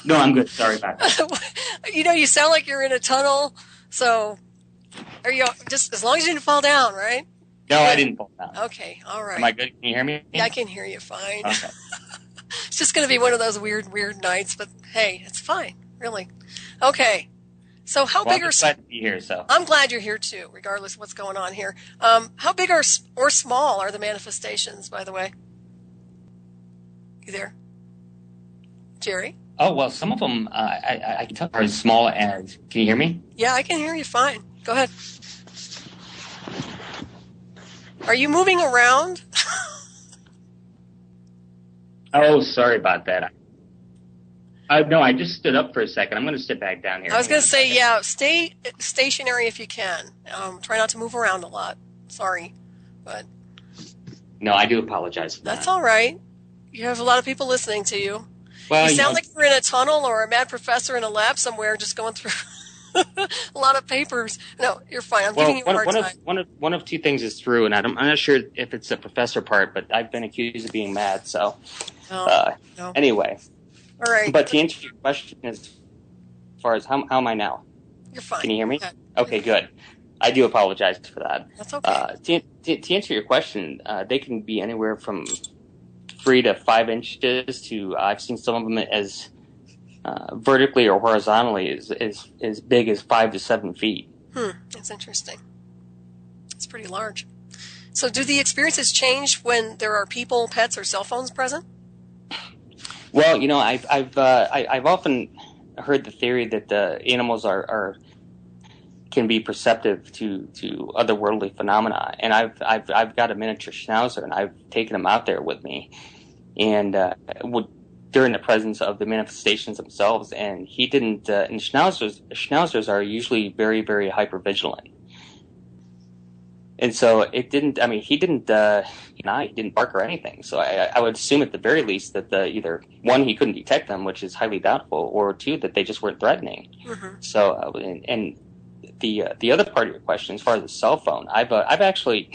No, I'm good. Sorry about that. You sound like you're in a tunnel. So, are you just as long as you didn't fall down, right? No, I didn't fall down. Okay, all right. Am I good? Can you hear me? Yeah, I can hear you fine. Okay. It's just going to be one of those weird nights, but hey, it's fine, really. Okay. So, how big I'm are? glad to be here. So I'm glad you're here too, regardless of what's going on here. How big or small are the manifestations, by the way? You there, Gerry? oh well, some of them I can tell are as small as. Can you hear me? Yeah, I can hear you fine. Go ahead. Are you moving around? Oh, sorry about that. No, I just stood up for a second. I'm going to sit back down here. I was going to say, yeah, stay stationary if you can. Try not to move around a lot. Sorry, but No, I do apologize for that's that. all right. You have a lot of people listening to you. Well, You sound like you're in a tunnel or a mad professor in a lab somewhere just going through a lot of papers. No, you're fine. I'm giving you a hard time. one of two things is true, and I'm not sure if it's the professor part, but I've been accused of being mad. So, No. anyway, All right. but to answer your question, as far as how am I now? You're fine. Can you hear me? Okay. Okay, good. I do apologize for that. That's okay. To answer your question, they can be anywhere from 3 to 5 inches to I've seen some of them as vertically or horizontally as big as 5 to 7 feet. That's interesting. It's pretty large. So, do the experiences change when there are people, pets, or cell phones present? Well, I've often heard the theory that animals are can be perceptive to otherworldly phenomena, and I've got a miniature schnauzer, and I've taken him out there with me, and during the presence of the manifestations themselves, and he didn't. And schnauzers are usually very, very hypervigilant. And so it didn't. I mean, he didn't. He didn't bark or anything. So I would assume at the very least that either one, he couldn't detect them, which is highly doubtful, or two, that they just weren't threatening. Mm-hmm. So and the other part of your question, as far as the cell phone, I've actually,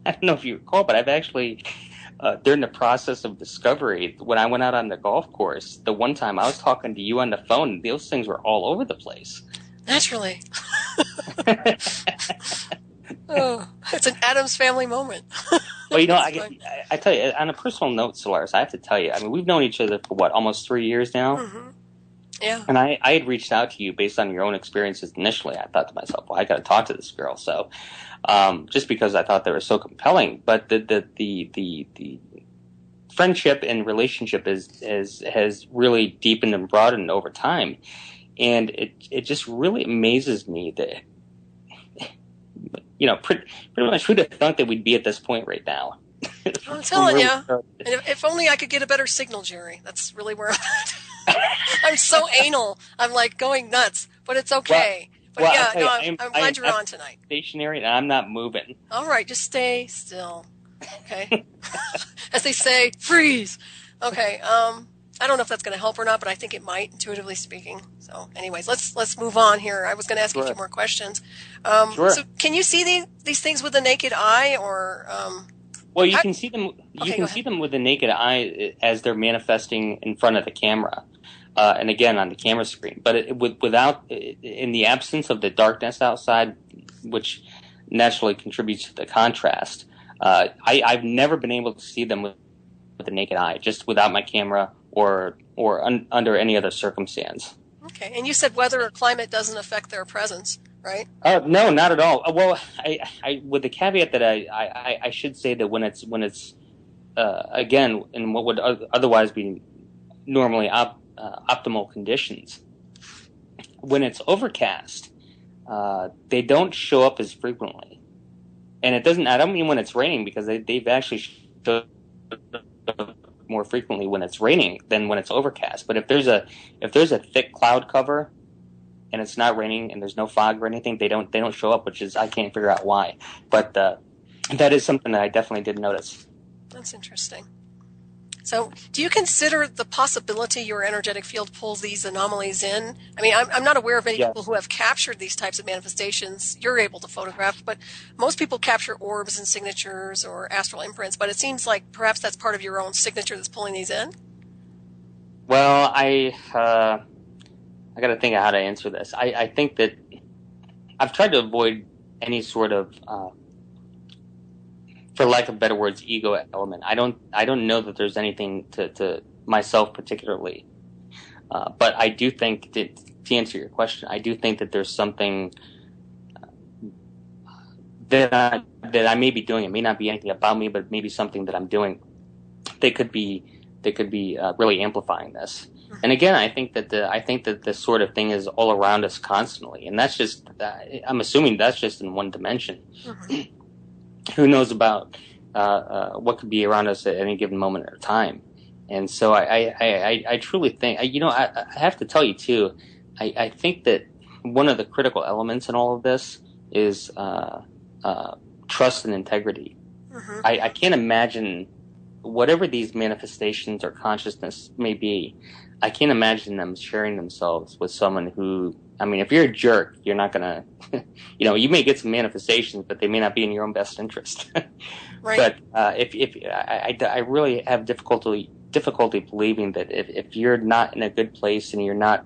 I don't know if you recall, but I've actually during the process of discovery, when I went out on the golf course, the one time I was talking to you on the phone, those things were all over the place. Naturally. Oh, it's an Addams Family moment. Well, I tell you, on a personal note, Solaris, I have to tell you, I mean, we've known each other for almost 3 years now? Mm-hmm. Yeah. And I had reached out to you based on your own experiences initially. I thought to myself, well, I got to talk to this girl. So, just because I thought they were so compelling, but the friendship and relationship has really deepened and broadened over time. And it just really amazes me that, pretty much who'd have thunk that we'd be at this point right now? I'm telling you. And if only I could get a better signal, Gerry. That's really where I'm at. I'm so anal. I'm like going nuts, but it's okay. I'm glad you're on tonight. Stationary, and I'm not moving. All right, just stay still. Okay. As they say, freeze. Okay. I don't know if that's going to help or not, but I think it might, intuitively speaking. So, anyways, let's move on here. I was going to ask you a few more questions. Sure. So, can you see these things with the naked eye, or? Well, you can see them. You can see them with the naked eye as they're manifesting in front of the camera, and again on the camera screen. But in the absence of the darkness outside, which naturally contributes to the contrast, I've never been able to see them with the naked eye, just without my camera or under any other circumstance. Okay, and you said weather or climate doesn't affect their presence, right? No, not at all. Well, I with the caveat that I should say that when it's again in what would otherwise be normally optimal conditions, when it's overcast, they don't show up as frequently. And it doesn't. I don't mean when it's raining, because they've actually showed up more frequently when it's raining than when it's overcast. But if there's a thick cloud cover and it's not raining and there's no fog or anything, they don't show up, which is, I can't figure out why. But that is something that I definitely did notice. That's interesting. So do you consider the possibility your energetic field pulls these anomalies in? I mean, I'm not aware of any people who have captured these types of manifestations you're able to photograph, but most people capture orbs and signatures or astral imprints, but it seems like perhaps that's part of your own signature that's pulling these in? Well, I got to think of how to answer this. I think that I've tried to avoid any sort of for lack of better words, ego element. I don't know that there's anything to myself particularly, but I do think that, to answer your question, I do think that there's something that I may be doing. It may not be anything about me, but maybe something that I'm doing. They could be really amplifying this. And again, I think that this sort of thing is all around us constantly, and that's just I'm assuming that's just in one dimension. Mm-hmm. Who knows about what could be around us at any given moment at a time? And so I truly think, I have to tell you too, I think that one of the critical elements in all of this is trust and integrity. Mm-hmm. I can't imagine, whatever these manifestations or consciousness may be, I can't imagine them sharing themselves with someone who, I mean, if you're a jerk, you're not going to, you may get some manifestations, but they may not be in your own best interest. Right. But if I really have difficulty believing that if you're not in a good place and you're not,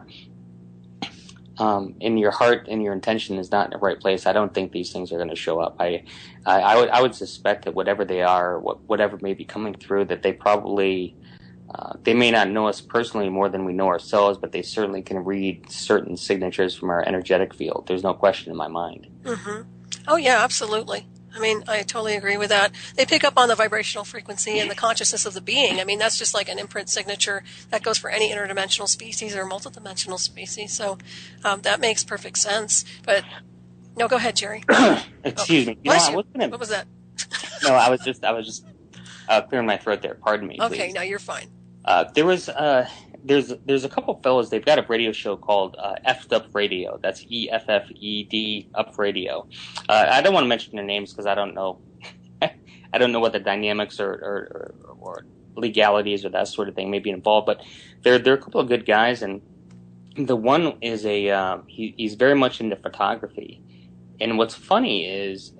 in your heart and your intention is not in the right place, I don't think these things are going to show up. I would suspect that whatever they are, whatever may be coming through, that they probably, they may not know us personally more than we know ourselves, but they certainly can read certain signatures from our energetic field. There's no question in my mind. Mm-hmm. Oh, yeah, absolutely. I mean, I totally agree with that. They pick up on the vibrational frequency and the consciousness of the being. I mean, that's just like an imprint signature that goes for any interdimensional species or multidimensional species. So that makes perfect sense. But no, go ahead, Gerry. Excuse me. What was that? No, I was just clearing my throat there. Pardon me. Okay, please. No, you're fine. There's a couple fellows. They've got a radio show called Effed Up Radio. That's EFFED Up Radio. I don't want to mention their names because I don't know. I don't know what the dynamics or legalities or that sort of thing may be involved. But they're a couple of good guys, and the one is he's very much into photography. And what's funny is,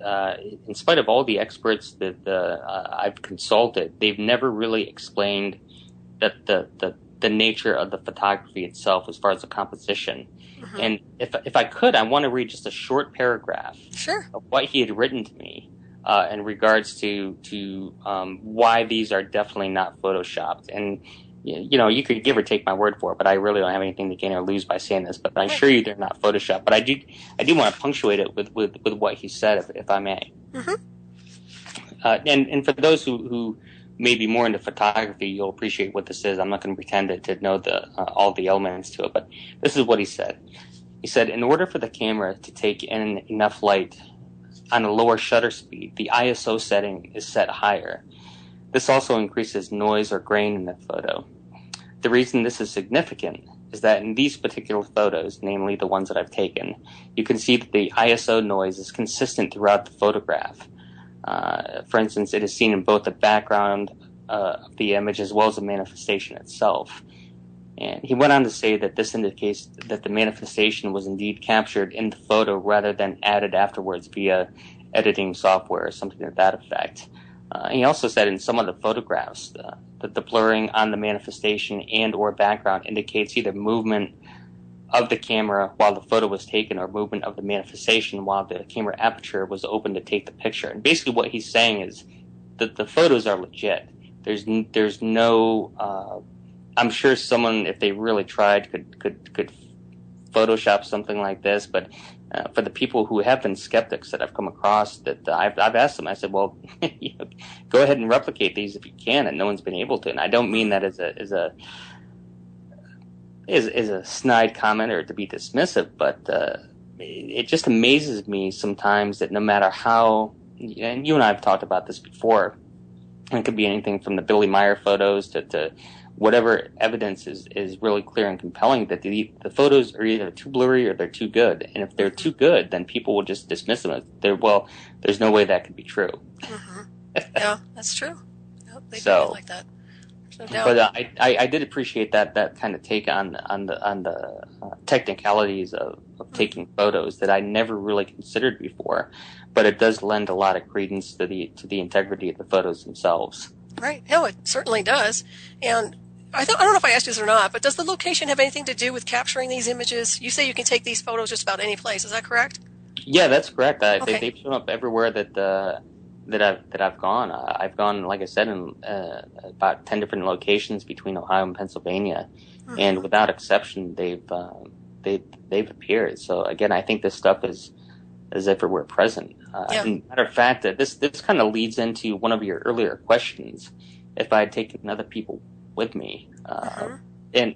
in spite of all the experts that I've consulted, they've never really explained that the nature of the photography itself as far as the composition. Mm-hmm. And if I could, I want to read just a short paragraph of what he had written to me in regards to why these are definitely not photoshopped. And you could give or take my word for it, but I really don't have anything to gain or lose by saying this. But I assure you they're not photoshopped. But I do want to punctuate it with what he said, if I may. Mm-hmm. And for those who may be more into photography, you'll appreciate what this is. I'm not going to pretend to know all the elements to it, but this is what he said. He said, in order for the camera to take in enough light on a lower shutter speed, the ISO setting is set higher. This also increases noise or grain in the photo. The reason this is significant is that in these particular photos, namely the ones that I've taken, you can see that the ISO noise is consistent throughout the photograph. For instance, it is seen in both the background of the image as well as the manifestation itself. And he went on to say that this indicates that the manifestation was indeed captured in the photo rather than added afterwards via editing software or something to that effect. He also said in some of the photographs that the blurring on the manifestation and or background indicates either movement of the camera while the photo was taken or movement of the manifestation while the camera aperture was open to take the picture. And basically what he's saying is that the photos are legit. There's no I'm sure someone, if they really tried, could Photoshop something like this, but for the people who have been skeptics that I've come across, that I've asked them, I said, well, go ahead and replicate these if you can, and no one's been able to. And I don't mean that as a is a snide comment or to be dismissive, but it just amazes me sometimes that no matter how, and you and I have talked about this before, it could be anything from the Billy Meyer photos to whatever evidence is really clear and compelling, that the photos are either too blurry or they're too good. And if they're too good, then people will just dismiss them as there's no way that could be true. Mm-hmm. Yeah, that's true. Yep, they do So, it like that. There's no doubt. but I did appreciate that kind of take on the technicalities of taking photos that I never really considered before, but it does lend a lot of credence to the integrity of the photos themselves. Right. No, it certainly does. And I don't know if I asked you this or not, but does the location have anything to do with capturing these images? You say you can take these photos just about any place. Is that correct? Yeah, that's correct. Okay. They've shown up everywhere that I've gone. I've gone, like I said, in about 10 different locations between Ohio and Pennsylvania, Mm-hmm. and without exception, they've appeared. So again, I think this stuff is everywhere present. Yeah. And matter of fact, that this kind of leads into one of your earlier questions. If I had taken other people with me, and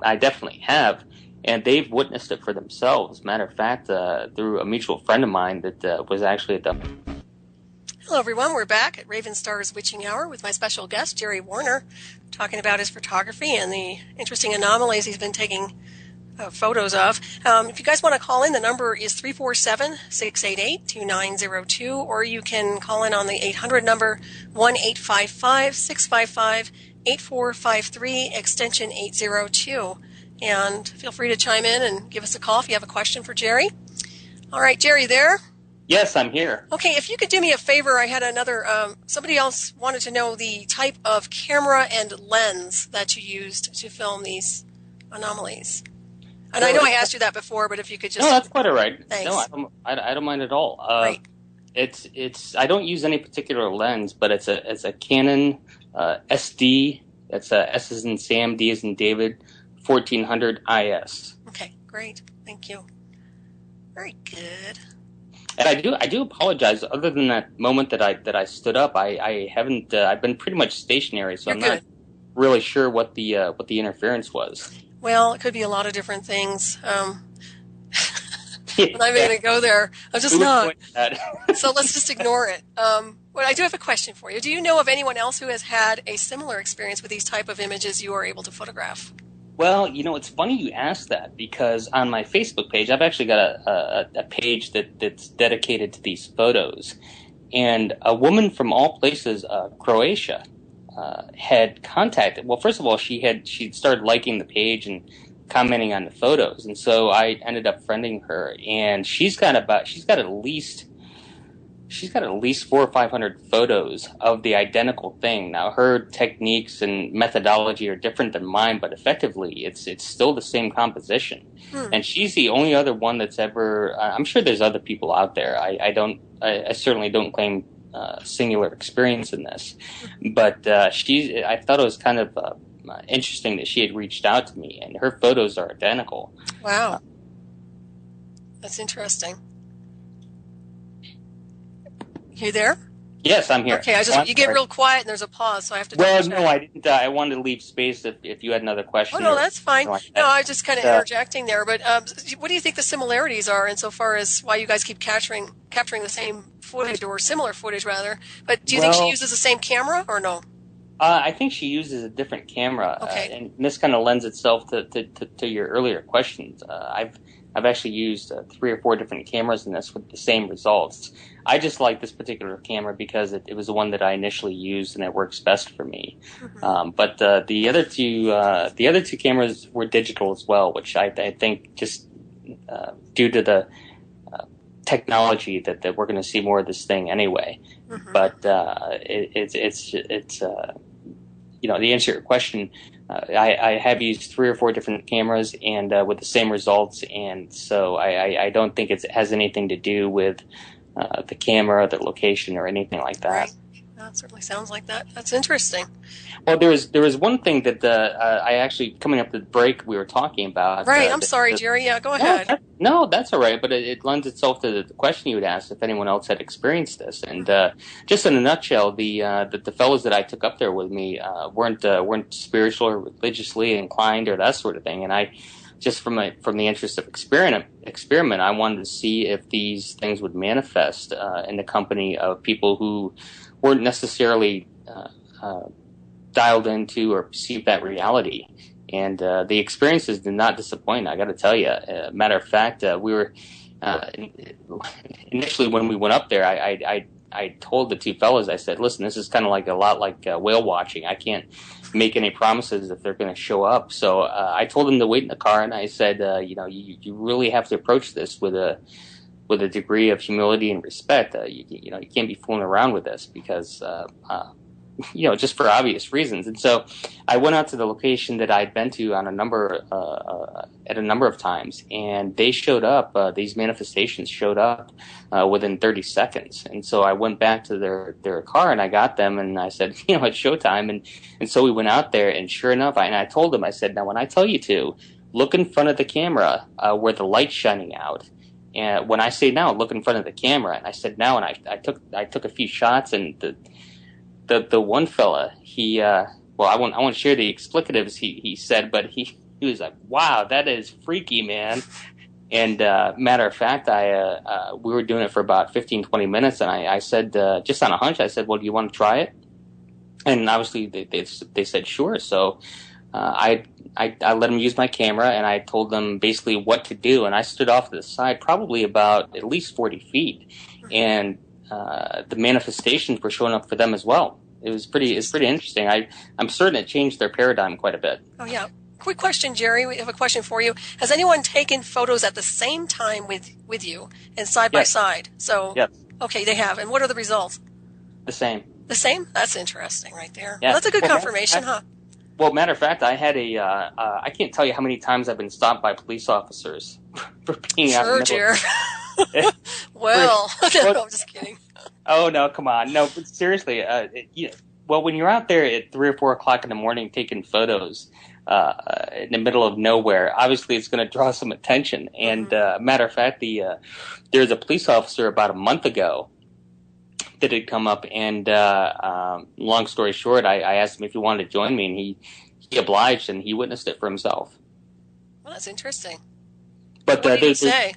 I definitely have, and they've witnessed it for themselves. Matter of fact, through a mutual friend of mine that was actually at the. Hello, everyone. We're back at Ravenstar's Witching Hour with my special guest, Gerry Warner, talking about his photography and the interesting anomalies he's been taking photos of. If you guys want to call in, the number is 347-688-2902, or you can call in on the 800 number, 1-855-655-8453, extension 802. And feel free to chime in and give us a call if you have a question for Gerry. All right, Gerry, there? Yes, I'm here. Okay, if you could do me a favor, I had another, somebody else wanted to know the type of camera and lens that you used to film these anomalies. And I know I asked you that before, but if you could just... No, that's quite all right. Thanks. No, I don't mind at all. Right. It's I don't use any particular lens, but it's a Canon SD. That's S as in Sam, D as in David, 1400 IS. Okay, great. Thank you. Very good. And I do apologize. Other than that moment that I stood up, I haven't. I've been pretty much stationary, so You're I'm good. not really sure what the interference was. Well, it could be a lot of different things. I'm not even going to go there. I'm just not. So let's just ignore it. Well, I do have a question for you. Do you know of anyone else who has had a similar experience with these type of images you are able to photograph? Well, it's funny you asked that, because on my Facebook page, I've actually got a page that's dedicated to these photos. And a woman from all places, Croatia, had contacted. Well, first of all, she'd started liking the page and commenting on the photos, and so I ended up friending her. And she's got at least 400 or 500 photos of the identical thing. Now, her techniques and methodology are different than mine, but effectively, it's still the same composition. And she's the only other one that's ever. I'm sure there's other people out there. I certainly don't claim singular experience in this, but I thought it was kind of interesting that she had reached out to me, and her photos are identical. Wow, that's interesting. You there? Yes, I'm here. Okay, you get real quiet and there's a pause, so I have to. Well, no, I didn't. I wanted to leave space if you had another question. Oh no, that's fine. Like that. No, I was just kind of interjecting there. But what do you think the similarities are insofar as why you guys keep capturing the same footage, or similar footage rather? But do you think she uses the same camera or no? I think she uses a different camera, okay. And this kind of lends itself to your earlier questions. I've actually used 3 or 4 different cameras in this with the same results. I just like this particular camera because it was the one that I initially used, and it works best for me. But the other two cameras were digital as well, which I think just due to the technology that we're going to see more of this thing anyway. But it's the answer to your question. I have used 3 or 4 different cameras and with the same results, and so I don't think it has anything to do with the camera, the location, or anything like that. Right. certainly sounds like that. That's interesting. Well, there was one thing that I actually coming up to the break we were talking about. Right. I'm sorry, Gerry. Yeah, go No, ahead. no, that's all right. But it lends itself to the question you would ask if anyone else had experienced this. And just in a nutshell, the fellows that I took up there with me weren't spiritual or religiously inclined or that sort of thing. And I just from the interest of experiment, I wanted to see if these things would manifest in the company of people who weren't necessarily dialed into or perceived that reality. And the experiences did not disappoint. I got to tell you. Matter of fact, we were initially when we went up there. I told the two fellows. I said, "Listen, this is kind of like a lot like whale watching. I can't make any promises if they're going to show up." So I told them to wait in the car, and I said, you really have to approach this with a degree of humility and respect. You can't be fooling around with this because just for obvious reasons. And so I went out to the location that I'd been to on at a number of times, and they showed up. These manifestations showed up within 30 seconds. And so I went back to their car and I got them and I said, it's showtime. And so we went out there, and sure enough, I told them, I said, now when I tell you to, look in front of the camera where the light's shining out. And when I say now, look in front of the camera, and I said now, and I took a few shots, and the one fella, I won't share the explicatives he said, but he was like, wow, that is freaky, man. And matter of fact, we were doing it for about 15, 20 minutes, and I said, just on a hunch, I said, well, do you want to try it? And obviously they said sure. So I let them use my camera, and I told them basically what to do, and I stood off to the side probably about at least 40 feet, and the manifestations were showing up for them as well. It's pretty interesting. I'm certain it changed their paradigm quite a bit. Oh, yeah. Quick question, Gerry. We have a question for you. Has anyone taken photos at the same time with you and side by side? So, yes. Okay, they have. And what are the results? The same. The same? That's interesting right there. Yeah. Well, that's a good confirmation, huh? Well, matter of fact, I had I can't tell you how many times I've been stopped by police officers for being out in the middle. Sure, well, no, I'm just kidding. Oh, no, come on. No, but seriously, well, when you're out there at 3 or 4 o'clock in the morning taking photos in the middle of nowhere, obviously it's going to draw some attention. And matter of fact, there's a police officer about a month ago that had come up, and long story short, I asked him if he wanted to join me, and he obliged, and he witnessed it for himself. Well, that's interesting. But what did he say?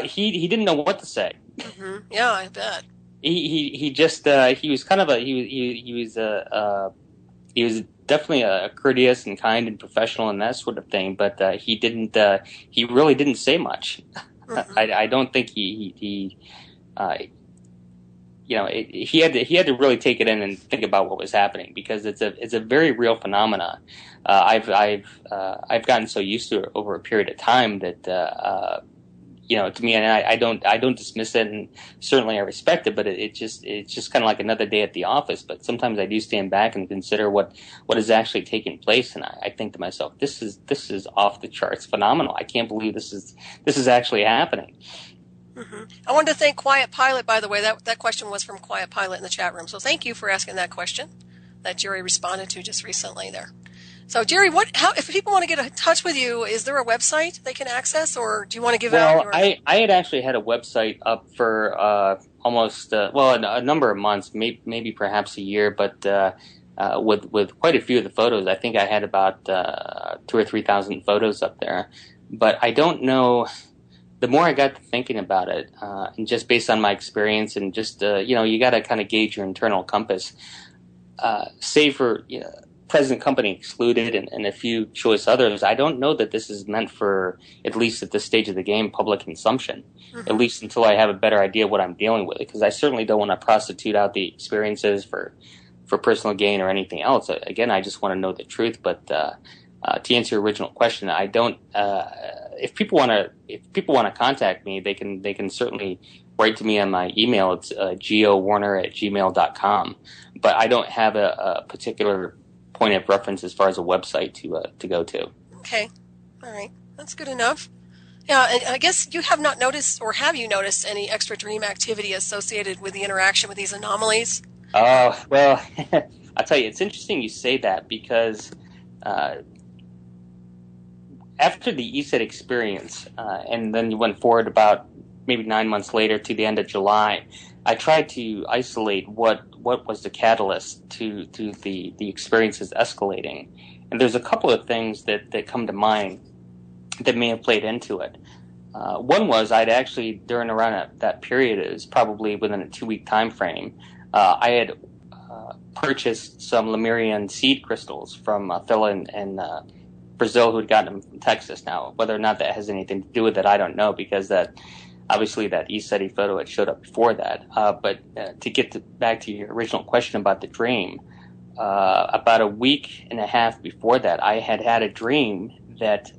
He didn't know what to say. Mm-hmm. Yeah, I bet. He just he was kind of he was definitely a courteous and kind and professional and that sort of thing, but he really didn't say much. Mm-hmm. I don't think he had to really take it in and think about what was happening, because it's a very real phenomena. I've gotten so used to it over a period of time that to me, and I don't dismiss it, and certainly I respect it, but it's just kind of like another day at the office. But sometimes I do stand back and consider what is actually taking place, and I think to myself, this is off the charts phenomenal. I can't believe this is actually happening. Mm-hmm. I wanted to thank Quiet Pilot, by the way. That question was from Quiet Pilot in the chat room. So thank you for asking that question that Gerry responded to just recently there. So Gerry, if people want to get in touch with you, is there a website they can access, or do you want to give out your... I had actually had a website up for almost a number of months, maybe perhaps a year, but with quite a few of the photos. I think I had about 2,000 or 3,000 photos up there, but I don't know. The more I got to thinking about it, and just based on my experience, and just you got to kind of gauge your internal compass. Save for present company excluded and a few choice others, I don't know that this is meant for, at least at this stage of the game, public consumption. Mm-hmm. At least until I have a better idea of what I'm dealing with, because I certainly don't want to prostitute out the experiences for personal gain or anything else. Again, I just want to know the truth. But to answer your original question, I don't. If people want to contact me, they can certainly write to me on my email. It's gowarner@gmail.com. But I don't have a particular point of reference as far as a website to go to. Okay, all right, that's good enough. Yeah, and I guess you have not noticed, or have you noticed any extra dream activity associated with the interaction with these anomalies? Oh, well, I'll tell you, it's interesting you say that because uh, after the ESET experience, and then you went forward about maybe 9 months later to the end of July, I tried to isolate what was the catalyst to the experiences escalating. And there's a couple of things that come to mind that may have played into it. One was I'd actually, during around that period, it was probably within a 2 week time frame, I had purchased some Lemurian seed crystals from a fellow in Brazil who had gotten them from Texas. Now, whether or not that has anything to do with it, I don't know, because that obviously that ESETI photo had showed up before that. But to get back to your original question about the dream, about a week and a half before that, I had a dream that,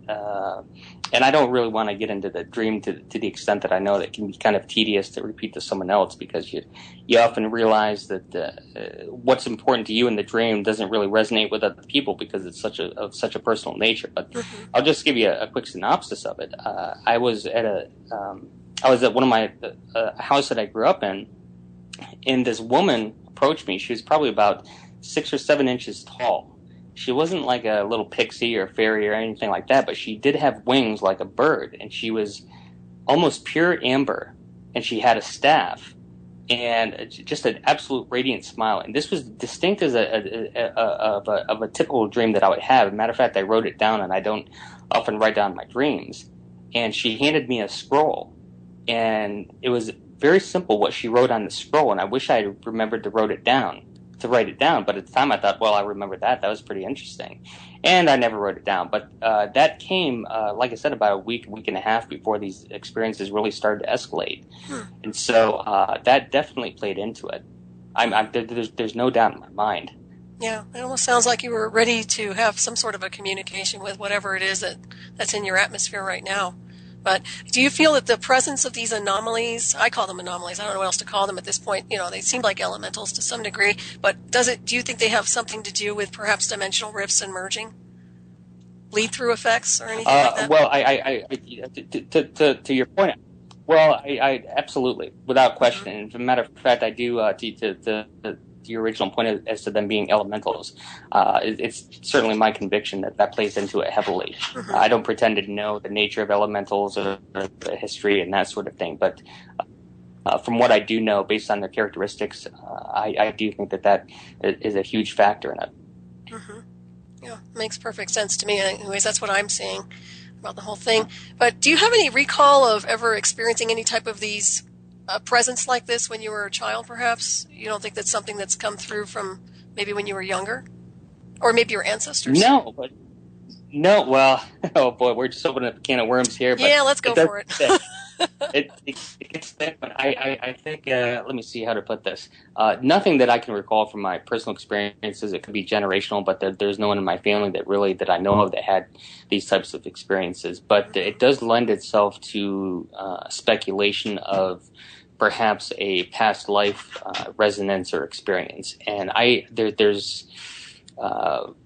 and I don't really want to get into the dream to the extent that I know that can be kind of tedious to repeat to someone else, because you often realize that what's important to you in the dream doesn't really resonate with other people because it's of such a personal nature. But I'll just give you a quick synopsis of it. I was at one of my house that I grew up in, and this woman approached me. She was probably about 6 or 7 inches tall. She wasn't like a little pixie or fairy or anything like that, but she did have wings like a bird, and she was almost pure amber, and she had a staff and just an absolute radiant smile. And this was distinct as a typical dream that I would have. As a matter of fact, I wrote it down, and I don't often write down my dreams. And she handed me a scroll, and it was very simple what she wrote on the scroll, and I wish I had remembered to write it down. But at the time I thought, well, I remember that. That was pretty interesting. And I never wrote it down. But that came, like I said, about a week and a half before these experiences really started to escalate. And so that definitely played into it. There's no doubt in my mind. Yeah, it almost sounds like you were ready to have some sort of a communication with whatever it is that's in your atmosphere right now. But do you feel that the presence of these anomalies, I call them anomalies, I don't know what else to call them at this point, they seem like elementals to some degree, but do you think they have something to do with perhaps dimensional rifts and merging? Bleed-through effects or anything like that? Well, to your point, well, I absolutely, without question. Mm-hmm. As a matter of fact, I do, to your original point as to them being elementals, it's certainly my conviction that plays into it heavily. Mm-hmm. I don't pretend to know the nature of elementals or the history and that sort of thing, but from what I do know, based on their characteristics, I do think that is a huge factor in it. Mm-hmm. Yeah, makes perfect sense to me. Anyways, that's what I'm seeing about the whole thing. But do you have any recall of ever experiencing any type of these presence like this when you were a child, perhaps? You don't think that's something that's come through from maybe when you were younger? Or maybe your ancestors? No, well, oh boy, we're just opening up a can of worms here. But yeah, let's go for it. It gets there, but I think, let me see how to put this. Nothing that I can recall from my personal experiences. It could be generational, but there's no one in my family that I know of that had these types of experiences. But it does lend itself to speculation of perhaps a past life resonance or experience. And there's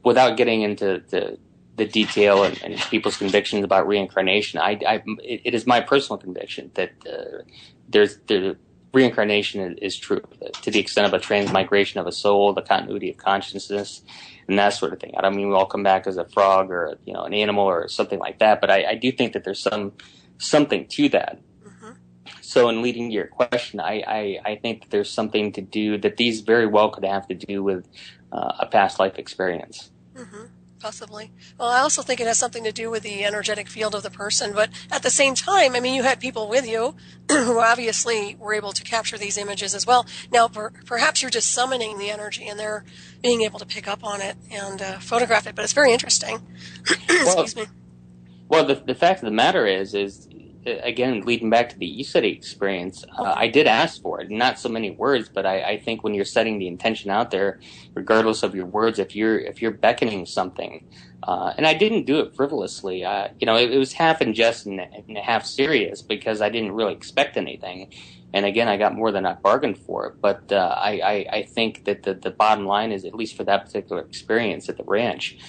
without getting into the detail and people's convictions about reincarnation, it is my personal conviction that the reincarnation is true to the extent of a transmigration of a soul, the continuity of consciousness, and that sort of thing. I don't mean we all come back as a frog or an animal or something like that, but I do think that there's something to that. So in leading to your question, I think that there's something to do that these very well could have to do with a past life experience. Mm-hmm. Possibly. Well, I also think it has something to do with the energetic field of the person. But at the same time, I mean, you had people with you who obviously were able to capture these images as well. Now, perhaps you're just summoning the energy and they're being able to pick up on it and photograph it. But it's very interesting. Excuse me. Well, the fact of the matter is again, leading back to the ESETI experience, I did ask for it. Not so many words, but I think when you're setting the intention out there, regardless of your words, if you're beckoning something, and I didn't do it frivolously. It was half in jest and half serious because I didn't really expect anything. And again, I got more than I bargained for. But I think that the bottom line is, at least for that particular experience at the ranch,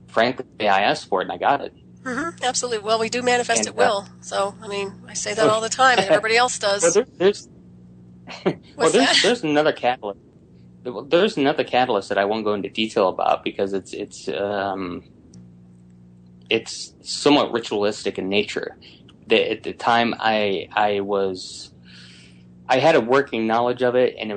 frankly, I asked for it and I got it. Mm-hmm, absolutely. Well, we do manifest at will. So, I mean, I say that all the time, and everybody else does. Well, Well, What's that? there's another catalyst. There's another catalyst that I won't go into detail about because it's somewhat ritualistic in nature. At the time, I had a working knowledge of it, and it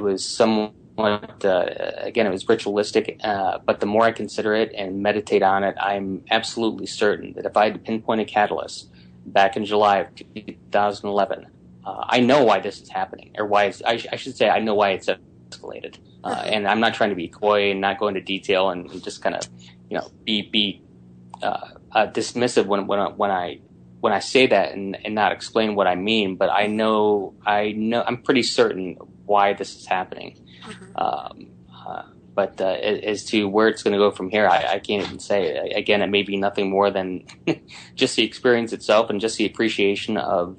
was somewhat again, it was ritualistic. But the more I consider it and meditate on it, I'm absolutely certain that if I had to pinpoint a catalyst back in July of 2011, I know why this is happening, or I should say I know why it's escalated. And I'm not trying to be coy and not go into detail and just kind of be dismissive when I say that and not explain what I mean, but I know I'm pretty certain why this is happening. But as to where it's going to go from here, I can't even say. Again, it may be nothing more than just the experience itself and just the appreciation of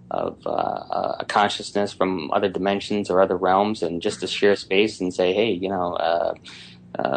a consciousness from other dimensions or other realms, and just to share space and say, hey,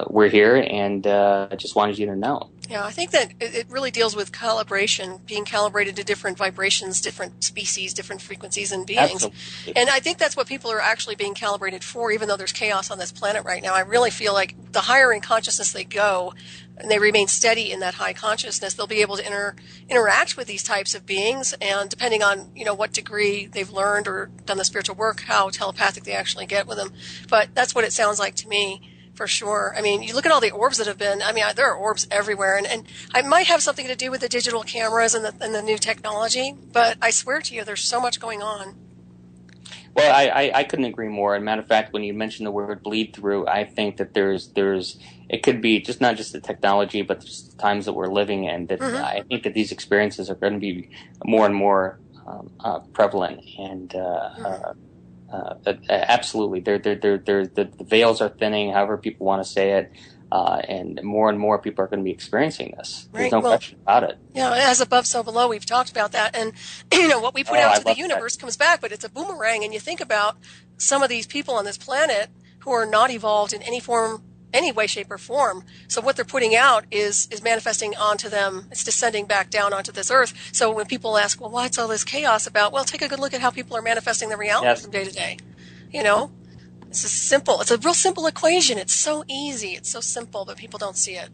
we're here, and I just wanted you to know. Yeah, I think that it really deals with calibration, being calibrated to different vibrations, different species, different frequencies and beings. Absolutely. And I think that's what people are actually being calibrated for, even though there's chaos on this planet right now. I really feel like the higher in consciousness they go, and they remain steady in that high consciousness, they'll be able to interact with these types of beings, and depending on what degree they've learned or done the spiritual work, how telepathic they actually get with them. But that's what it sounds like to me. For sure. I mean, you look at all the orbs that have been, there are orbs everywhere, and it might have something to do with the digital cameras and the new technology, but I swear to you, there's so much going on. Well, I couldn't agree more. As a matter of fact, when you mentioned the word bleed through, I think that it could be not just the technology, but just the times that we're living in, that I think that these experiences are going to be more and more prevalent, and absolutely, the veils are thinning, however people want to say it, and more people are going to be experiencing this. There's no question about it. Yeah, as above, so below. We've talked about that, and what we put out to the universe comes back, but it's a boomerang. And you think about some of these people on this planet who are not evolved in any form, any way, shape, or form. So what they're putting out is manifesting onto them. It's descending back down onto this earth. So when people ask, well, what's all this chaos about? Well, take a good look at how people are manifesting their reality from day to day. It's just simple. It's a real simple equation. It's so easy. It's so simple, but people don't see it.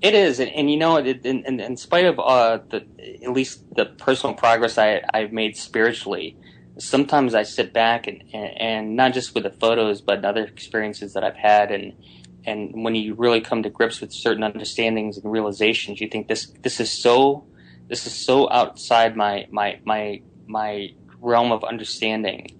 It is, and in spite of at least the personal progress I've made spiritually, sometimes I sit back and not just with the photos, but other experiences that I've had, and when you really come to grips with certain understandings and realizations, you think this is so outside my realm of understanding.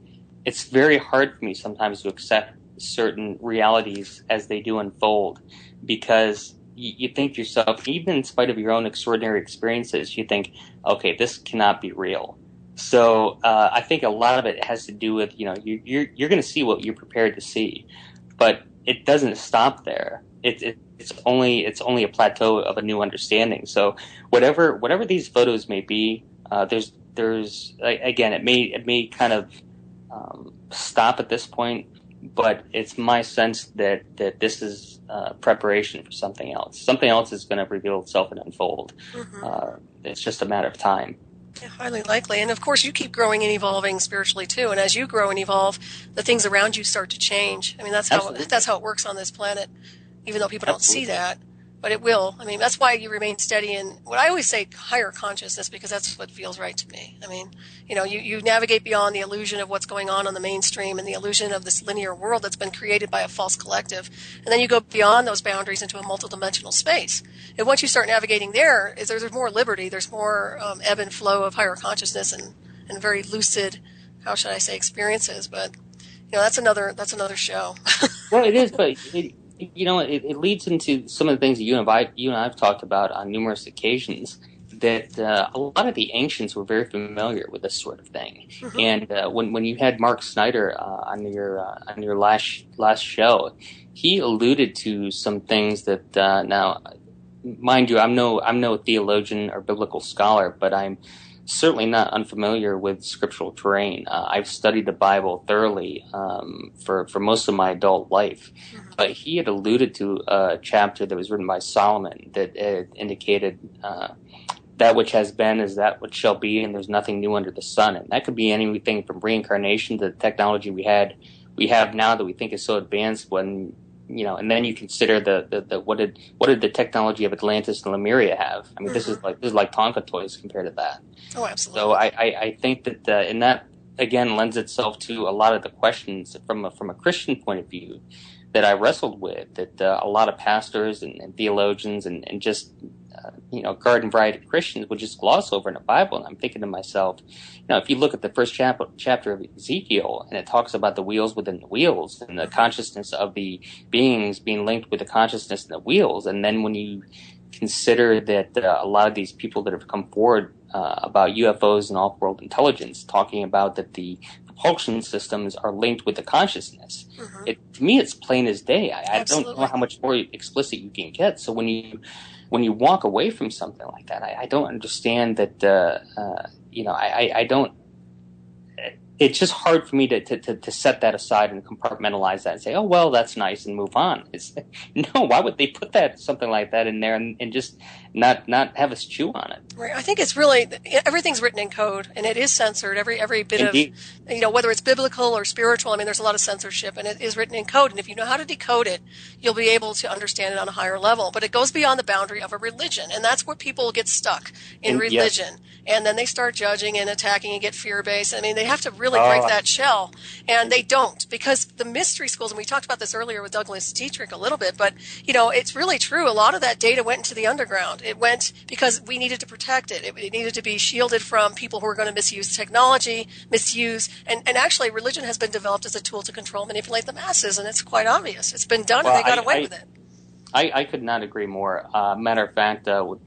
It's very hard for me sometimes to accept certain realities as they do unfold, because you think to yourself, even in spite of your own extraordinary experiences, you think, okay, this cannot be real. So I think a lot of it has to do with, you're going to see what you're prepared to see, but it doesn't stop there. It's only a plateau of a new understanding. So whatever these photos may be, there's again, it may kind of stop at this point, but it's my sense that this is preparation for something else. Something else is going to reveal itself and unfold. It's just a matter of time. Yeah, highly likely. And of course, you keep growing and evolving spiritually too. And as you grow and evolve, the things around you start to change. I mean, that's how it works on this planet, even though people don't see that. But it will. I mean, that's why you remain steady in what I always say, higher consciousness, because that's what feels right to me. I mean, you navigate beyond the illusion of what's going on the mainstream and the illusion of this linear world that's been created by a false collective. And then you go beyond those boundaries into a multidimensional space. And once you start navigating there's more liberty. There's more ebb and flow of higher consciousness and very lucid, how should I say, experiences. But, that's another show. Well, it is, but it leads into some of the things that you and I've talked about on numerous occasions, that a lot of the ancients were very familiar with this sort of thing. And when you had Mark Snyder on your last show, he alluded to some things that now, mind you, I'm no theologian or biblical scholar, but I'm certainly not unfamiliar with scriptural terrain. I've studied the Bible thoroughly for most of my adult life. But he had alluded to a chapter that was written by Solomon that indicated that which has been is that which shall be, and there's nothing new under the sun. And that could be anything from reincarnation to the technology we have now that we think is so advanced. When and then you consider the what did the technology of Atlantis and Lemuria have? I mean, this is like Tonka toys compared to that. Oh, absolutely. So I think that and that again lends itself to a lot of the questions from a Christian point of view that I wrestled with, that a lot of pastors and theologians and just garden variety Christians would just gloss over in the Bible. And I'm thinking to myself, if you look at the first chapter of Ezekiel, and it talks about the wheels within the wheels and the consciousness of the beings being linked with the consciousness in the wheels, and then when you consider that a lot of these people that have come forward about UFOs and off-world intelligence, talking about that the propulsion systems are linked with the consciousness. To me, it's plain as day. I don't know how much more explicit you can get. So when you walk away from something like that, I don't understand that. I don't. It's just hard for me to set that aside and compartmentalize that and say, oh, well, that's nice, and move on. No, why would they put something like that in there and just not have us chew on it? Right. I think it's really, everything's written in code, and it is censored. Every bit Indeed. of, whether it's biblical or spiritual, I mean, there's a lot of censorship, and it is written in code. And if you know how to decode it, you'll be able to understand it on a higher level. But it goes beyond the boundary of a religion, and that's where people get stuck in religion. Yes. And then they start judging and attacking and get fear-based. I mean, they have to really break that shell, and they don't, because the mystery schools, and we talked about this earlier with Douglas Dietrich a little bit, but, it's really true. A lot of that data went into the underground. It went because we needed to protect it. It needed to be shielded from people who are going to misuse technology, and actually religion has been developed as a tool to control, manipulate the masses, and it's quite obvious. It's been done, and they got away with it. I could not agree more. Matter of fact, and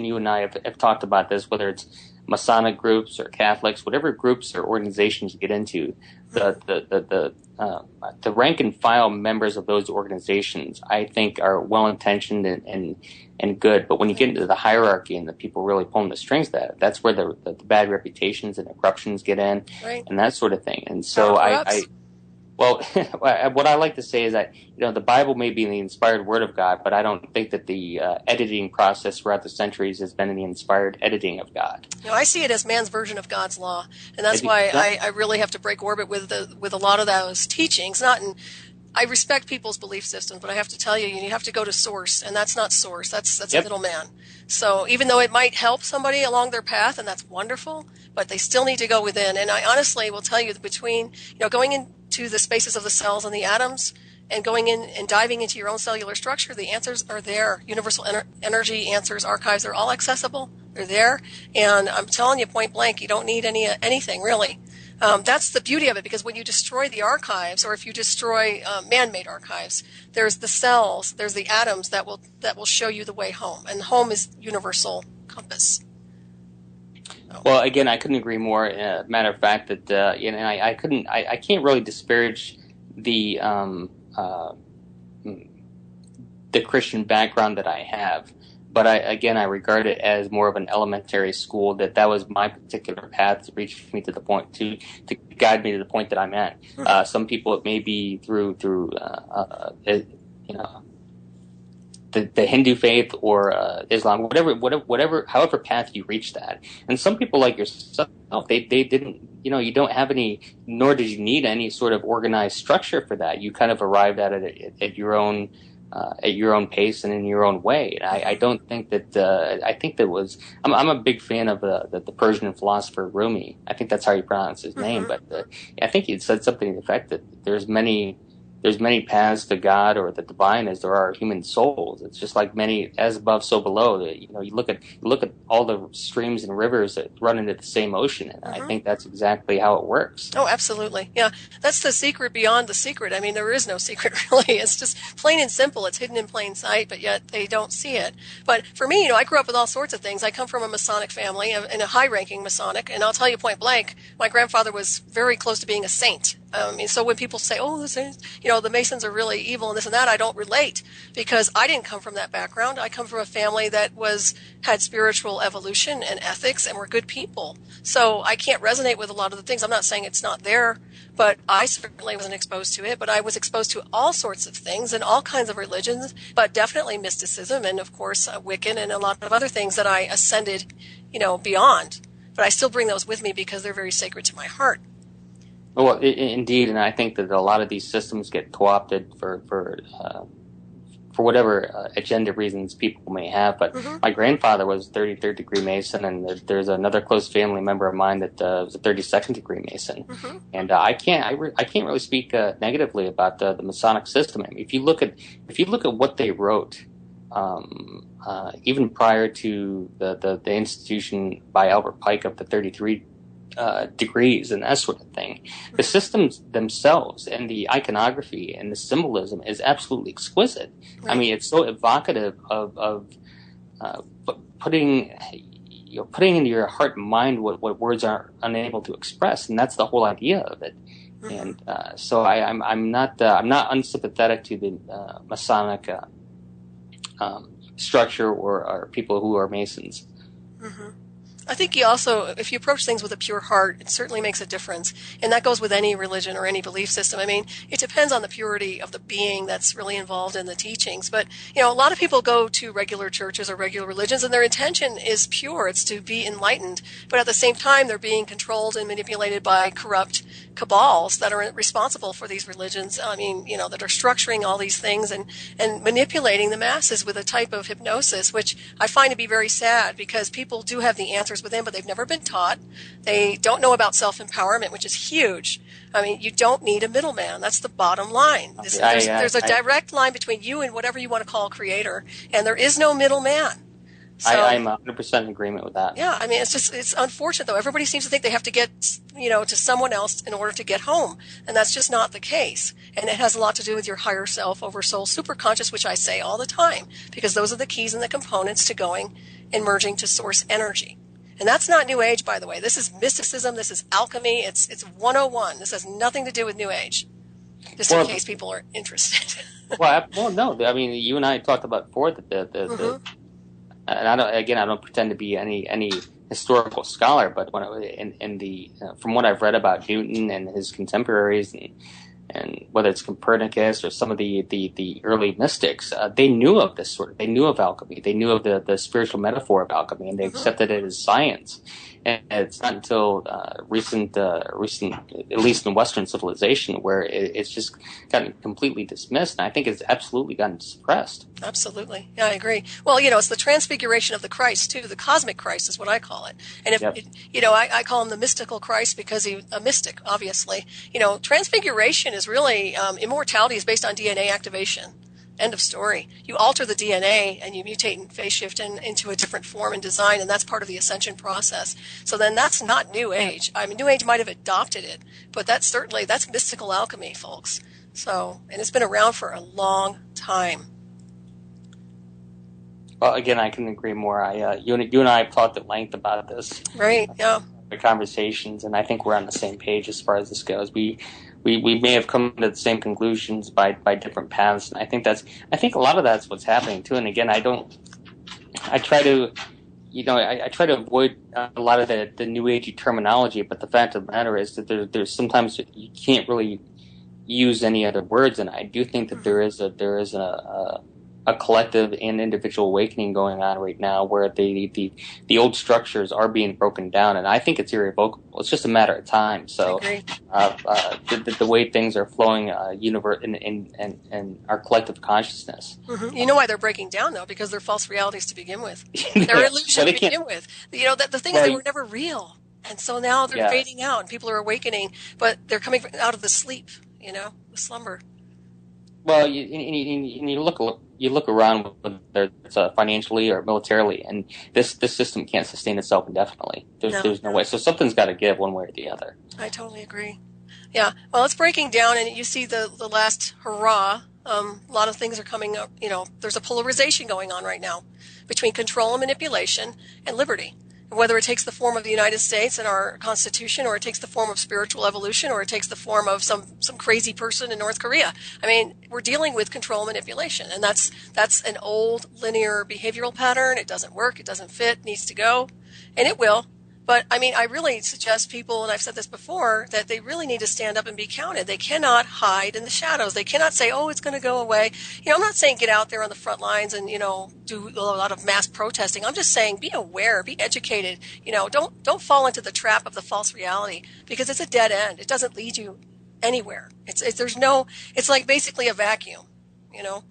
you and I have talked about this, whether it's Masonic groups or Catholics, whatever groups or organizations you get into, the rank and file members of those organizations, I think, are well intentioned and good. But when you get into the hierarchy and the people really pulling the strings, that's where the bad reputations and the corruptions get in, right, and that sort of thing. And so Well, what I like to say is that, the Bible may be the inspired word of God, but I don't think that the editing process throughout the centuries has been the inspired editing of God. I see it as man's version of God's law, and that's why I really have to break orbit with a lot of those teachings. I respect people's belief systems, but I have to tell you, you have to go to source, and that's not source. That's a middleman. So even though it might help somebody along their path, and that's wonderful, but they still need to go within. And I honestly will tell you that between, going into the spaces of the cells and the atoms and going in and diving into your own cellular structure, the answers are there. Universal energy answers, archives are all accessible. They're there. And I'm telling you point blank, you don't need anything really. That's the beauty of it, because when you destroy the archives, or if you destroy man-made archives, there's the cells, there's the atoms that will show you the way home, and home is universal compass. Well, again, I couldn't agree more. Matter of fact, that I can't really disparage the Christian background that I have. But I regard it as more of an elementary school. That was my particular path to reach me to the point to guide me to the point that I'm at. Some people, it may be through the Hindu faith or Islam, whatever, however path you reach that. And some people like yourself, they didn't, you don't have any, nor did you need any sort of organized structure for that. You kind of arrived at it at your own pace and in your own way. And I don't think that, I think that I'm a big fan of the Persian philosopher Rumi. I think that's how you pronounce his name, but I think he said something to the effect that there's many paths to God or the divine as there are human souls. It's just like many, as above, so below. You look at all the streams and rivers that run into the same ocean, and I think that's exactly how it works. Oh, absolutely. Yeah, that's the secret beyond the secret. I mean, there is no secret really. It's just plain and simple. It's hidden in plain sight, but yet they don't see it. But for me, I grew up with all sorts of things. I come from a Masonic family, and a high-ranking Masonic, and I'll tell you point blank, my grandfather was very close to being a saint. And so when people say, oh, the Saints, the Masons are really evil and this and that, I don't relate, because I didn't come from that background. I come from a family that had spiritual evolution and ethics and were good people. So I can't resonate with a lot of the things. I'm not saying it's not there, but I certainly wasn't exposed to it. But I was exposed to all sorts of things and all kinds of religions, but definitely mysticism and, of course, Wiccan and a lot of other things that I ascended, beyond. But I still bring those with me because they're very sacred to my heart. Well, indeed, and I think that a lot of these systems get co-opted for whatever agenda reasons people may have. But my grandfather was 33rd degree Mason, and there's another close family member of mine that was a 32nd degree Mason. And I can't really speak negatively about the Masonic system. I mean, if you look at what they wrote, even prior to the institution by Albert Pike of the 33 degrees and that sort of thing. The systems themselves and the iconography and the symbolism is absolutely exquisite. Right. I mean, it's so evocative of putting into your heart and mind what words are unable to express, and that's the whole idea of it. And so I'm not unsympathetic to the Masonic structure or people who are Masons. I think you also, if you approach things with a pure heart, it certainly makes a difference. And that goes with any religion or any belief system. I mean, it depends on the purity of the being that's really involved in the teachings. But, a lot of people go to regular churches or regular religions and their intention is pure. It's to be enlightened. But at the same time, they're being controlled and manipulated by corrupt cabals that are responsible for these religions. I mean, that are structuring all these things and manipulating the masses with a type of hypnosis, which I find to be very sad because people do have the answers within, but they've never been taught. They don't know about self-empowerment, which is huge. I mean, you don't need a middleman. That's the bottom line. There's a direct line between you and whatever you want to call creator, and there is no middleman. So, I'm 100% in agreement with that. Yeah, I mean, it's unfortunate, though. Everybody seems to think they have to get, to someone else in order to get home. And that's just not the case. And it has a lot to do with your higher self, over soul, superconscious, which I say all the time, because those are the keys and the components to going and merging to source energy. And that's not New Age, by the way. This is mysticism. This is alchemy. It's 101. This has nothing to do with New Age, just in case people are interested. No. I mean, you and I talked about before that and I don't pretend to be any historical scholar, but from what I've read about Newton and his contemporaries, and whether it's Copernicus or some of the early mystics, they knew of this they knew of alchemy, they knew of the spiritual metaphor of alchemy, and they accepted it as science. And it's not until recent, at least in Western civilization, where it's just gotten completely dismissed. And I think it's absolutely gotten suppressed. Absolutely. Yeah, I agree. Well, it's the transfiguration of the Christ, too. The cosmic Christ is what I call it. And I call him the mystical Christ because he's a mystic, obviously. Transfiguration is really, immortality is based on DNA activation. End of story. You alter the DNA and you mutate and phase shift into a different form and design, and that's part of the ascension process. So then that's not New Age. I mean, New Age might have adopted it, but that's mystical alchemy, folks. So, and it's been around for a long time. Well, again, I can agree more. You and I have talked at length about this. Right, yeah. The conversations, and I think we're on the same page as far as this goes. We may have come to the same conclusions by different paths, and I think a lot of that's what's happening too. And again, I try to avoid a lot of the New Agey terminology, but the fact of the matter is that there's sometimes you can't really use any other words, and I do think that there is a collective and individual awakening going on right now, where the old structures are being broken down, and I think it's irrevocable. It's just a matter of time. So, the way things are flowing, in our collective consciousness. You know why they're breaking down, though? Because they're false realities to begin with. They're illusion to begin with. The thing is, they were never real, and so now they're fading out, and people are awakening, but they're coming out of the sleep, the slumber. Well, you look around, whether it's financially or militarily, and this system can't sustain itself indefinitely. There's no way. So something's got to give one way or the other. I totally agree. Yeah. Well, it's breaking down, and you see the last hurrah. A lot of things are coming up. There's a polarization going on right now between control and manipulation and liberty. Whether it takes the form of the United States and our Constitution, or it takes the form of spiritual evolution, or it takes the form of some crazy person in North Korea. I mean, we're dealing with control manipulation, and that's an old linear behavioral pattern. It doesn't work. It doesn't fit. It needs to go, and it will. But I mean, I really suggest people, and I've said this before, that they really need to stand up and be counted. They cannot hide in the shadows. They cannot say, "Oh, it's going to go away." I'm not saying get out there on the front lines and do a lot of mass protesting. I'm just saying be aware, be educated. Don't fall into the trap of the false reality, because it's a dead end. It doesn't lead you anywhere. It's like basically a vacuum. You know.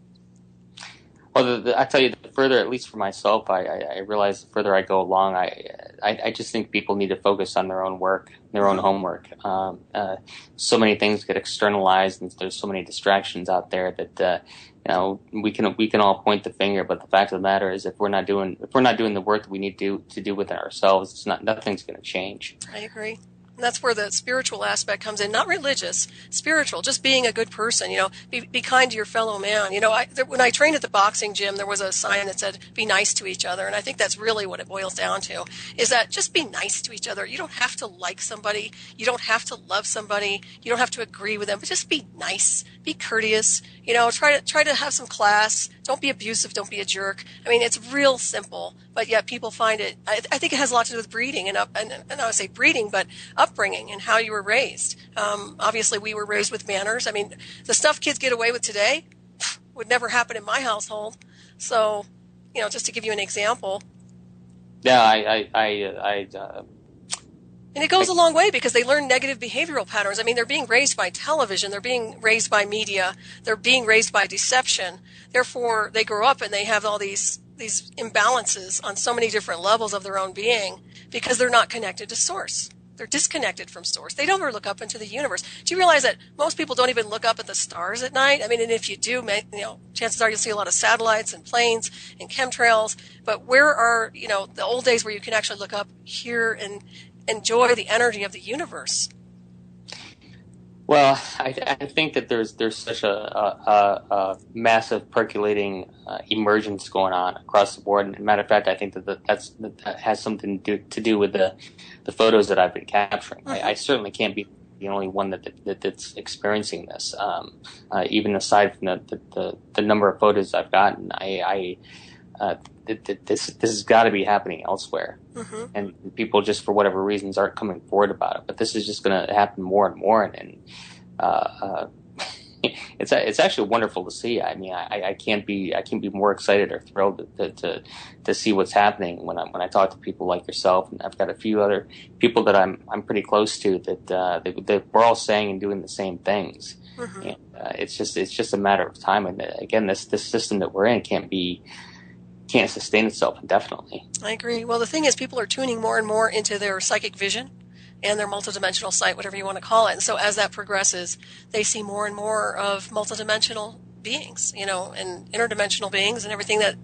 Well, I tell you, the further, at least for myself, I realize the further I go along, I just think people need to focus on their own work, their own homework. So many things get externalized, and there's so many distractions out there that we can all point the finger. But the fact of the matter is, if we're not doing the work that we need to do within ourselves, nothing's going to change. I agree. And that's where the spiritual aspect comes in, not religious, spiritual, just being a good person, be kind to your fellow man. When I trained at the boxing gym, there was a sign that said, be nice to each other. And I think that's really what it boils down to, is that just be nice to each other. You don't have to like somebody. You don't have to love somebody. You don't have to agree with them, but just be nice, be courteous, try to have some class. Don't be abusive. Don't be a jerk. I mean, it's real simple, but yet people find it. I think it has a lot to do with breeding and I would say breeding, but upbringing and how you were raised. Obviously, we were raised with manners. I mean, the stuff kids get away with today would never happen in my household. So, just to give you an example. Yeah, and it goes a long way, because they learn negative behavioral patterns. I mean, they're being raised by television. They're being raised by media. They're being raised by deception. Therefore, they grow up and they have all these imbalances on so many different levels of their own being, because they're not connected to source. They're disconnected from source. They don't ever look up into the universe. Do you realize that most people don't even look up at the stars at night? I mean, and if you do, chances are you'll see a lot of satellites and planes and chemtrails. But where are, the old days where you can actually look up here and enjoy the energy of the universe? Well, I think that there's such a massive percolating emergence going on across the board. And as a matter of fact, I think that has something to do with the photos that I've been capturing. Mm-hmm. I certainly can't be the only one that's experiencing this. Even aside from the number of photos I've gotten, this has got to be happening elsewhere. Mm-hmm. And people just for whatever reasons aren't coming forward about it. But this is just going to happen more and more, and it's actually wonderful to see. I mean, I can't be more excited or thrilled to see what's happening when I talk to people like yourself, and I've got a few other people that I'm pretty close to that we're all saying and doing the same things. Mm-hmm. And it's just a matter of time. And again, this system that we're in can't sustain itself indefinitely. I agree. Well, the thing is, people are tuning more and more into their psychic vision and their multidimensional sight, whatever you want to call it. And so as that progresses, they see more and more of multidimensional beings, and interdimensional beings and everything that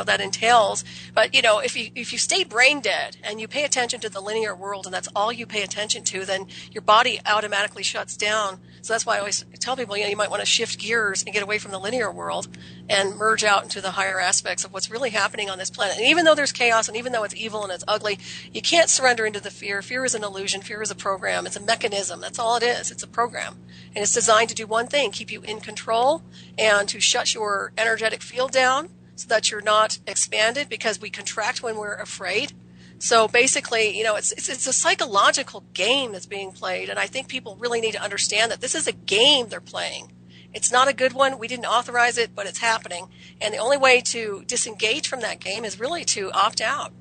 that entails. But if you stay brain dead and you pay attention to the linear world, and that's all you pay attention to, then your body automatically shuts down. So that's why I always tell people, you might want to shift gears and get away from the linear world and merge out into the higher aspects of what's really happening on this planet. And even though there's chaos, and even though it's evil and it's ugly, you can't surrender into the fear. Fear is an illusion. Fear is a program. It's a mechanism. That's all it is. It's a program. And it's designed to do one thing: keep you in control and to shut your energetic field down, so that you're not expanded, because we contract when we're afraid. So basically, it's a psychological game that's being played, and I think people really need to understand that this is a game they're playing. It's not a good one. We didn't authorize it, but it's happening. And the only way to disengage from that game is really to opt out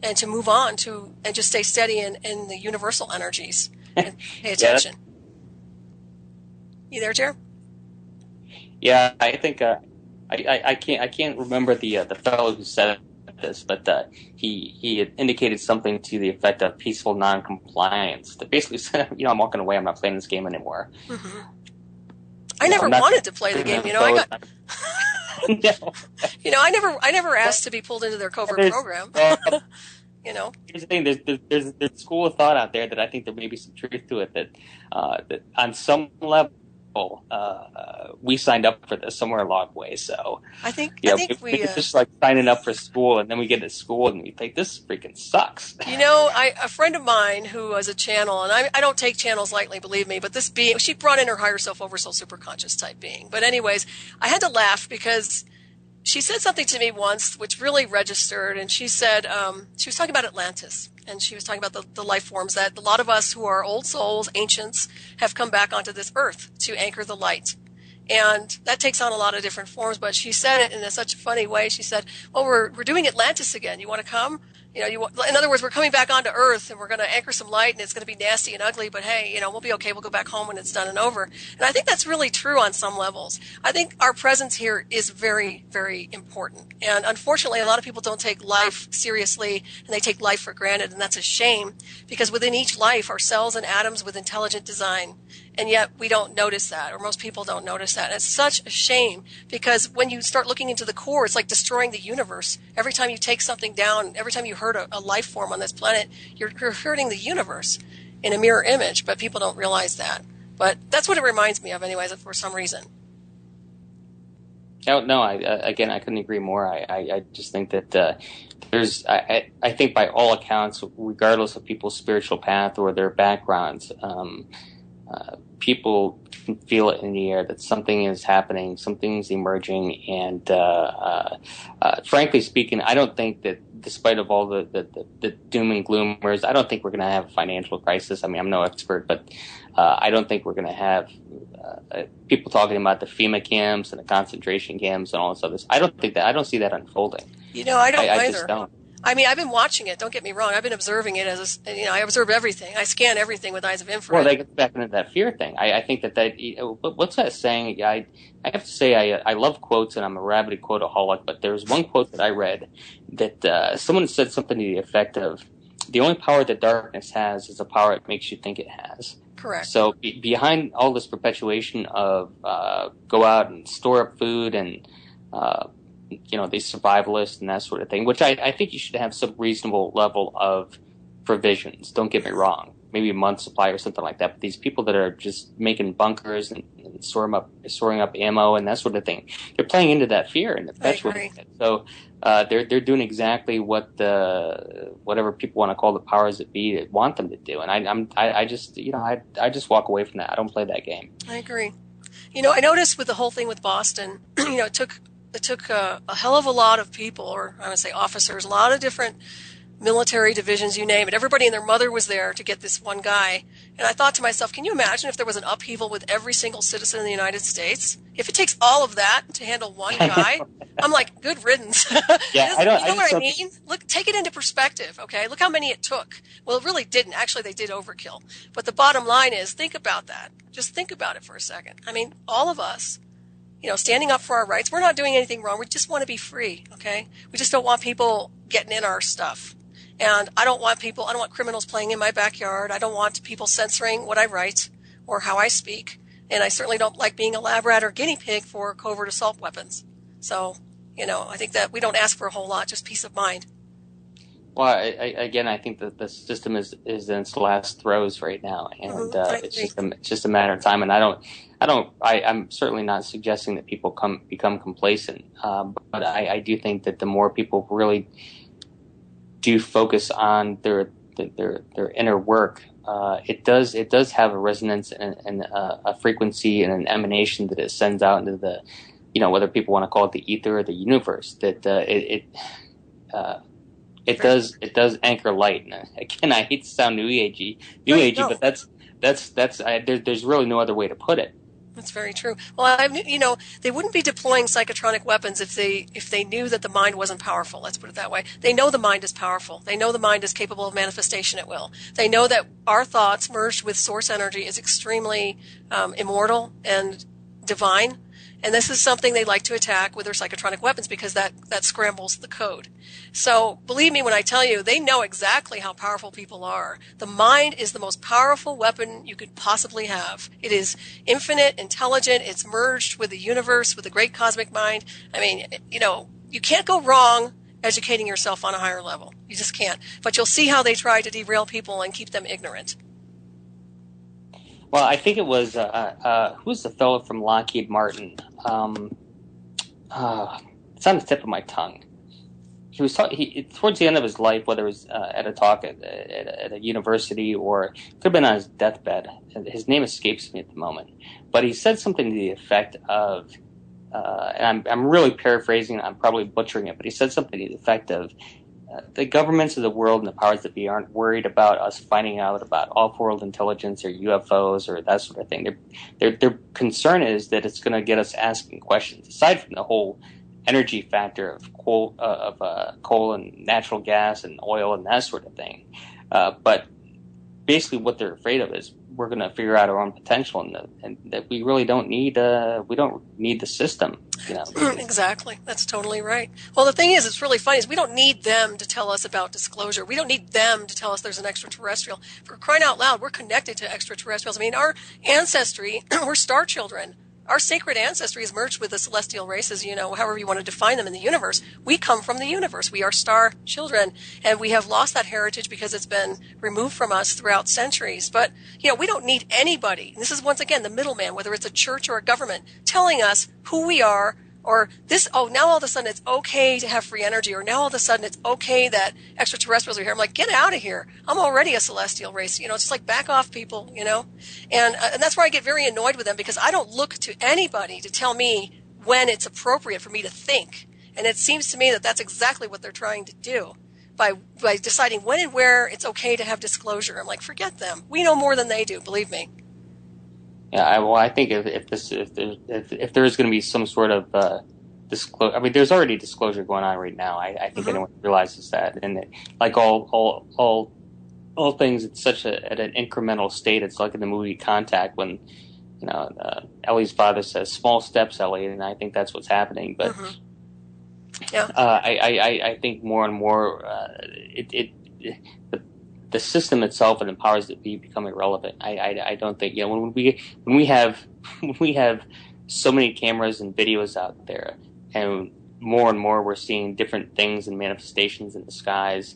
and to move on and just stay steady in the universal energies and pay attention. You there, Jer? Yeah, I think I can't remember the fellow who said this, but he had indicated something to the effect of peaceful non-compliance. That basically said, I'm walking away. I'm not playing this game anymore. Mm-hmm. I never wanted to play the game. I got. No. I never asked to be pulled into their covert program. Here's the thing: there's a school of thought out there that I think there may be some truth to it. That on some level, we signed up for this somewhere along the way. So I think we it's just like signing up for school, and then we get to school and we think this freaking sucks. A friend of mine who has a channel, and I don't take channels lightly, believe me, but this being, she brought in her higher self, oversoul, superconscious type being. But anyways, I had to laugh because she said something to me once which really registered, and she said she was talking about Atlantis, and she was talking about the life forms that a lot of us who are old souls, ancients, have come back onto this earth to anchor the light. And that takes on a lot of different forms, but she said it in such a funny way. She said, well, we're doing Atlantis again. You want to come? In other words, we're coming back onto Earth and we're going to anchor some light and it's going to be nasty and ugly, but hey, we'll be okay. We'll go back home when it's done and over. And I think that's really true on some levels. I think our presence here is very, very important. And unfortunately, a lot of people don't take life seriously and they take life for granted. And that's a shame because within each life are cells and atoms with intelligent design. And yet we don't notice that, or most people don't notice that. And it's such a shame because when you start looking into the core, it's like destroying the universe. Every time you take something down, every time you hurt a life form on this planet, you're hurting the universe in a mirror image, but people don't realize that. But that's what it reminds me of anyways, for some reason. Oh, no, I couldn't agree more. I just think that I think by all accounts, regardless of people's spiritual path or their backgrounds, people can feel it in the air that something is happening, something's emerging, and frankly speaking, I don't think that despite of all the doom and gloomers, I don't think we're going to have a financial crisis. I mean, I'm no expert, but I don't think we're going to have people talking about the FEMA camps and the concentration camps and all this other stuff. I don't see that unfolding. I don't either. I just don't. I mean, I've been watching it. Don't get me wrong. I've been observing it I observe everything. I scan everything with eyes of infrared. Well, they get back into that fear thing. I think that what's that saying? I have to say I love quotes and I'm a rabid quoteaholic, but there's one quote that I read that someone said something to the effect of, the only power that darkness has is the power it makes you think it has. Correct. So behind all this perpetuation of go out and store up food and these survivalists and that sort of thing, which I think you should have some reasonable level of provisions. Don't get me wrong, maybe a month's supply or something like that. But these people that are just making bunkers and storing up ammo and that sort of thing, they're playing into that fear and perpetuating it. So they're doing exactly what whatever people want to call the powers that be want them to do. And I just walk away from that. I don't play that game. I agree. I noticed with the whole thing with Boston, it took a hell of a lot of people, or I would say officers, a lot of different military divisions, you name it. Everybody and their mother was there to get this one guy. And I thought to myself, can you imagine if there was an upheaval with every single citizen in the United States? If it takes all of that to handle one guy, I'm like, good riddance. Yeah, I mean? Look, take it into perspective, okay? Look how many it took. Well, it really didn't. Actually, they did overkill. But the bottom line is, think about that. Just think about it for a second. I mean, all of us, standing up for our rights, we're not doing anything wrong. We just want to be free, okay? We just don't want people getting in our stuff. And I don't want criminals playing in my backyard. I don't want people censoring what I write or how I speak. And I certainly don't like being a lab rat or guinea pig for covert assault weapons. So, I think that we don't ask for a whole lot, just peace of mind. Well, I think that the system is in its last throes right now, and it's just a matter of time. And I'm certainly not suggesting that people become complacent, but I do think that the more people really do focus on their inner work, it does have a resonance and a frequency and an emanation that it sends out into the, whether people want to call it the ether or the universe, that it does anchor light. And again, I hate to sound new agey, but there's really no other way to put it. That's very true. Well, they wouldn't be deploying psychotronic weapons if they knew that the mind wasn't powerful. Let's put it that way. They know the mind is powerful. They know the mind is capable of manifestation at will. They know that our thoughts merged with source energy is extremely immortal and divine. And this is something they like to attack with their psychotronic weapons because that scrambles the code. So believe me when I tell you, they know exactly how powerful people are. The mind is the most powerful weapon you could possibly have. It is infinite, intelligent. It's merged with the universe, with the great cosmic mind. I mean, you can't go wrong educating yourself on a higher level. You just can't. But you'll see how they try to derail people and keep them ignorant. Well, I think it was who's the fellow from Lockheed Martin? It's on the tip of my tongue. He was towards the end of his life, whether it was at a talk at a university or it could have been on his deathbed. His name escapes me at the moment, but he said something to the effect of, and I'm really paraphrasing, I'm probably butchering it, but he said something to the effect of, the governments of the world and the powers that be aren't worried about us finding out about off-world intelligence or UFOs or that sort of thing. Their concern is that it's going to get us asking questions. Aside from the whole energy factor of coal and natural gas and oil and that sort of thing, but basically what they're afraid of is we're going to figure out our own potential, and that we really don't need the system. Exactly. That's totally right. Well, the thing is, it's really funny, is we don't need them to tell us about disclosure. We don't need them to tell us there's an extraterrestrial. For crying out loud, we're connected to extraterrestrials. I mean, our ancestry, we're star children. Our sacred ancestry is merged with the celestial races, however you want to define them in the universe. We come from the universe. We are star children, and we have lost that heritage because it's been removed from us throughout centuries. But, we don't need anybody. And this is, once again, the middleman, whether it's a church or a government, telling us who we are, or now all of a sudden it's okay to have free energy, or now all of a sudden it's okay that extraterrestrials are here. I'm like, get out of here. I'm already a celestial race. It's just like, back off, people, and that's where I get very annoyed with them, because I don't look to anybody to tell me when it's appropriate for me to think. And it seems to me that that's exactly what they're trying to do by deciding when and where it's okay to have disclosure. I'm like, forget them. We know more than they do, believe me. Yeah, I think if there is going to be some sort of disclosure, I mean, there's already disclosure going on right now. I think anyone realizes that, and like all things, it's at an incremental state. It's like in the movie Contact when Ellie's father says, "Small steps, Ellie," and I think that's what's happening. But yeah, I think more and more the system itself and the powers that be become irrelevant. I don't think when we have so many cameras and videos out there, and more we're seeing different things and manifestations in the skies.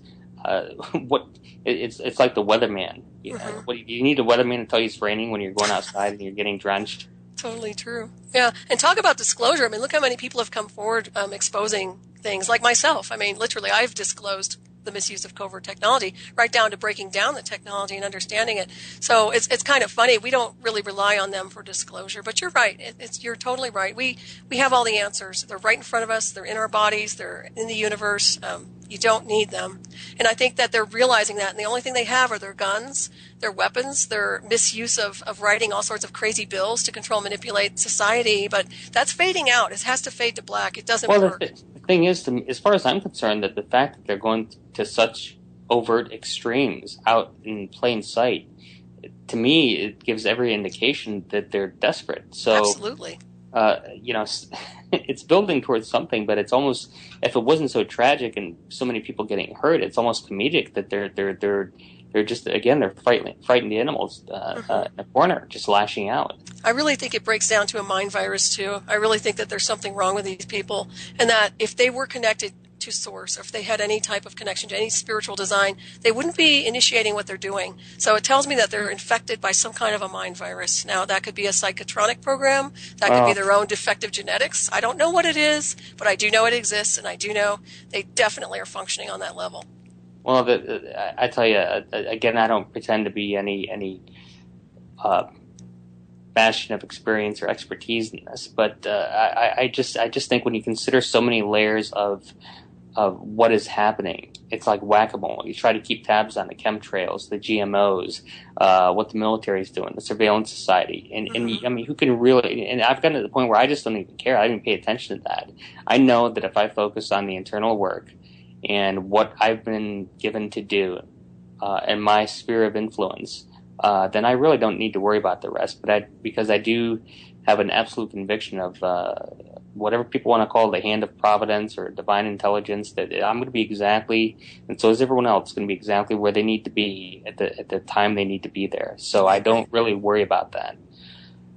It's like the weatherman. You need a weatherman to tell you it's raining when you're going outside and you're getting drenched. Totally true. Yeah, and talk about disclosure. I mean, look how many people have come forward exposing things, like myself. I mean, literally, I've disclosed the misuse of covert technology, right down to breaking down the technology and understanding it. So it's kind of funny. We don't really rely on them for disclosure, but you're right. You're totally right. We have all the answers. They're right in front of us. They're in our bodies. They're in the universe. You don't need them. And I think that they're realizing that, and the only thing they have are their guns, their weapons, their misuse of writing all sorts of crazy bills to control, manipulate society. But that's fading out. It has to fade to black. It doesn't work. The thing is, as far as I'm concerned, that the fact that they're going to such overt extremes out in plain sight, to me, it gives every indication that they're desperate. So, absolutely. It's building towards something, but it's almost, if it wasn't so tragic and so many people getting hurt, it's almost comedic that they're just, again, they're frightened animals in a corner, just lashing out. I really think it breaks down to a mind virus, too. I really think that there's something wrong with these people, and that if they were connected to source, or if they had any type of connection to any spiritual design, they wouldn't be initiating what they're doing. So it tells me that they're infected by some kind of a mind virus. Now, that could be a psychotronic program. That could be their own defective genetics. I don't know what it is, but I do know it exists, and I do know they definitely are functioning on that level. Well, I tell you, again, I don't pretend to be any bastion of experience or expertise in this, but I just think when you consider so many layers of what is happening, it's like whack-a-mole. You try to keep tabs on the chemtrails, the GMOs, what the military is doing, the surveillance society, and I mean, who can really? And I've gotten to the point where I just don't even care. I don't even pay attention to that. I know that if I focus on the internal work and what I've been given to do, and my sphere of influence, then I really don't need to worry about the rest. But because I do have an absolute conviction of whatever people want to call it, the hand of providence or divine intelligence, that I'm going to be exactly, and so is everyone else, going to be exactly where they need to be at the time they need to be there. So I don't really worry about that.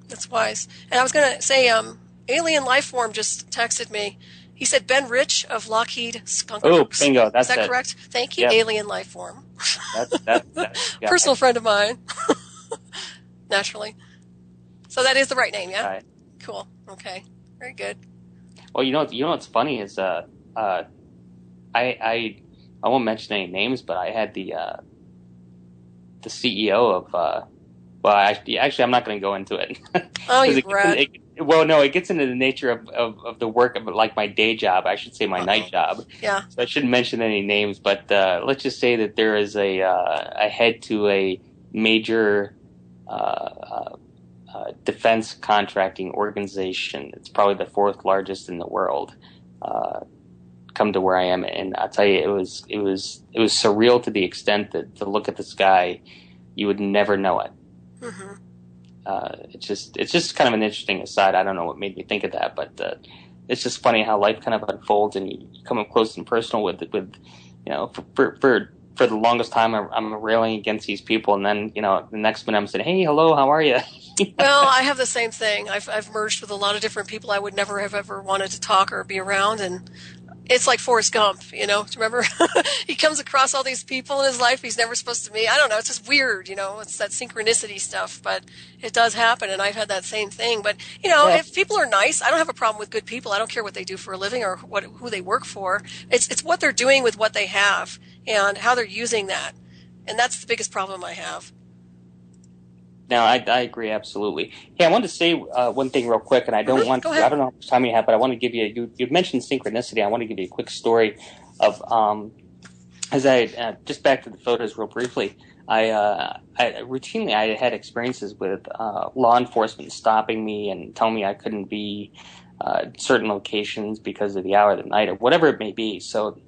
That's wise. And I was going to say, Alien Lifeform just texted me. He said Ben Rich of Lockheed Skunk Works. Oh, bingo. That's Is that it. correct? Thank you, yep. Alien Lifeform. That's yeah. Personal friend of mine. Naturally. So that is the right name, yeah? Right. Cool. Okay. Very good. Well, you know what's funny is I won't mention any names, but I had the CEO of well, actually I'm not going to go into it. Oh, you brat. Well, no, it gets into the nature of the work of like my day job. I should say my night job. Yeah. So I shouldn't mention any names, but let's just say that there is a head to a major defense contracting organization. It's probably the fourth largest in the world. Come to where I am, and I'll tell you, it was surreal to the extent that to look at this guy, you would never know it. Mm-hmm. It's just kind of an interesting aside. I don't know what made me think of that, but it's just funny how life kind of unfolds, and you come up close and personal with you know, for the longest time I'm railing against these people, and then the next minute I'm saying, hey, hello, how are you? Well, I have the same thing. I've merged with a lot of different people I would never have ever wanted to talk or be around, and it's like Forrest Gump, Do you remember? He comes across all these people in his life he's never supposed to meet. I don't know. It's just weird, It's that synchronicity stuff, but it does happen, and I've had that same thing. But, if people are nice, I don't have a problem with good people. I don't care what they do for a living or who they work for. It's what they're doing with what they have and how they're using that. And that's the biggest problem I have. No, I agree absolutely. Hey, I wanted to say one thing real quick, and I don't want to, I don't know how much time you have, but I want to give you mentioned synchronicity. I want to give you a quick story of as I just back to the photos real briefly. I routinely had experiences with law enforcement stopping me and telling me I couldn't be certain locations because of the hour of the night or whatever it may be. So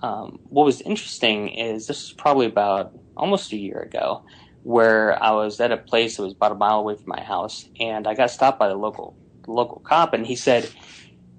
what was interesting is this was probably about almost a year ago, where I was at a place that was about a mile away from my house, and I got stopped by the local cop, and he said,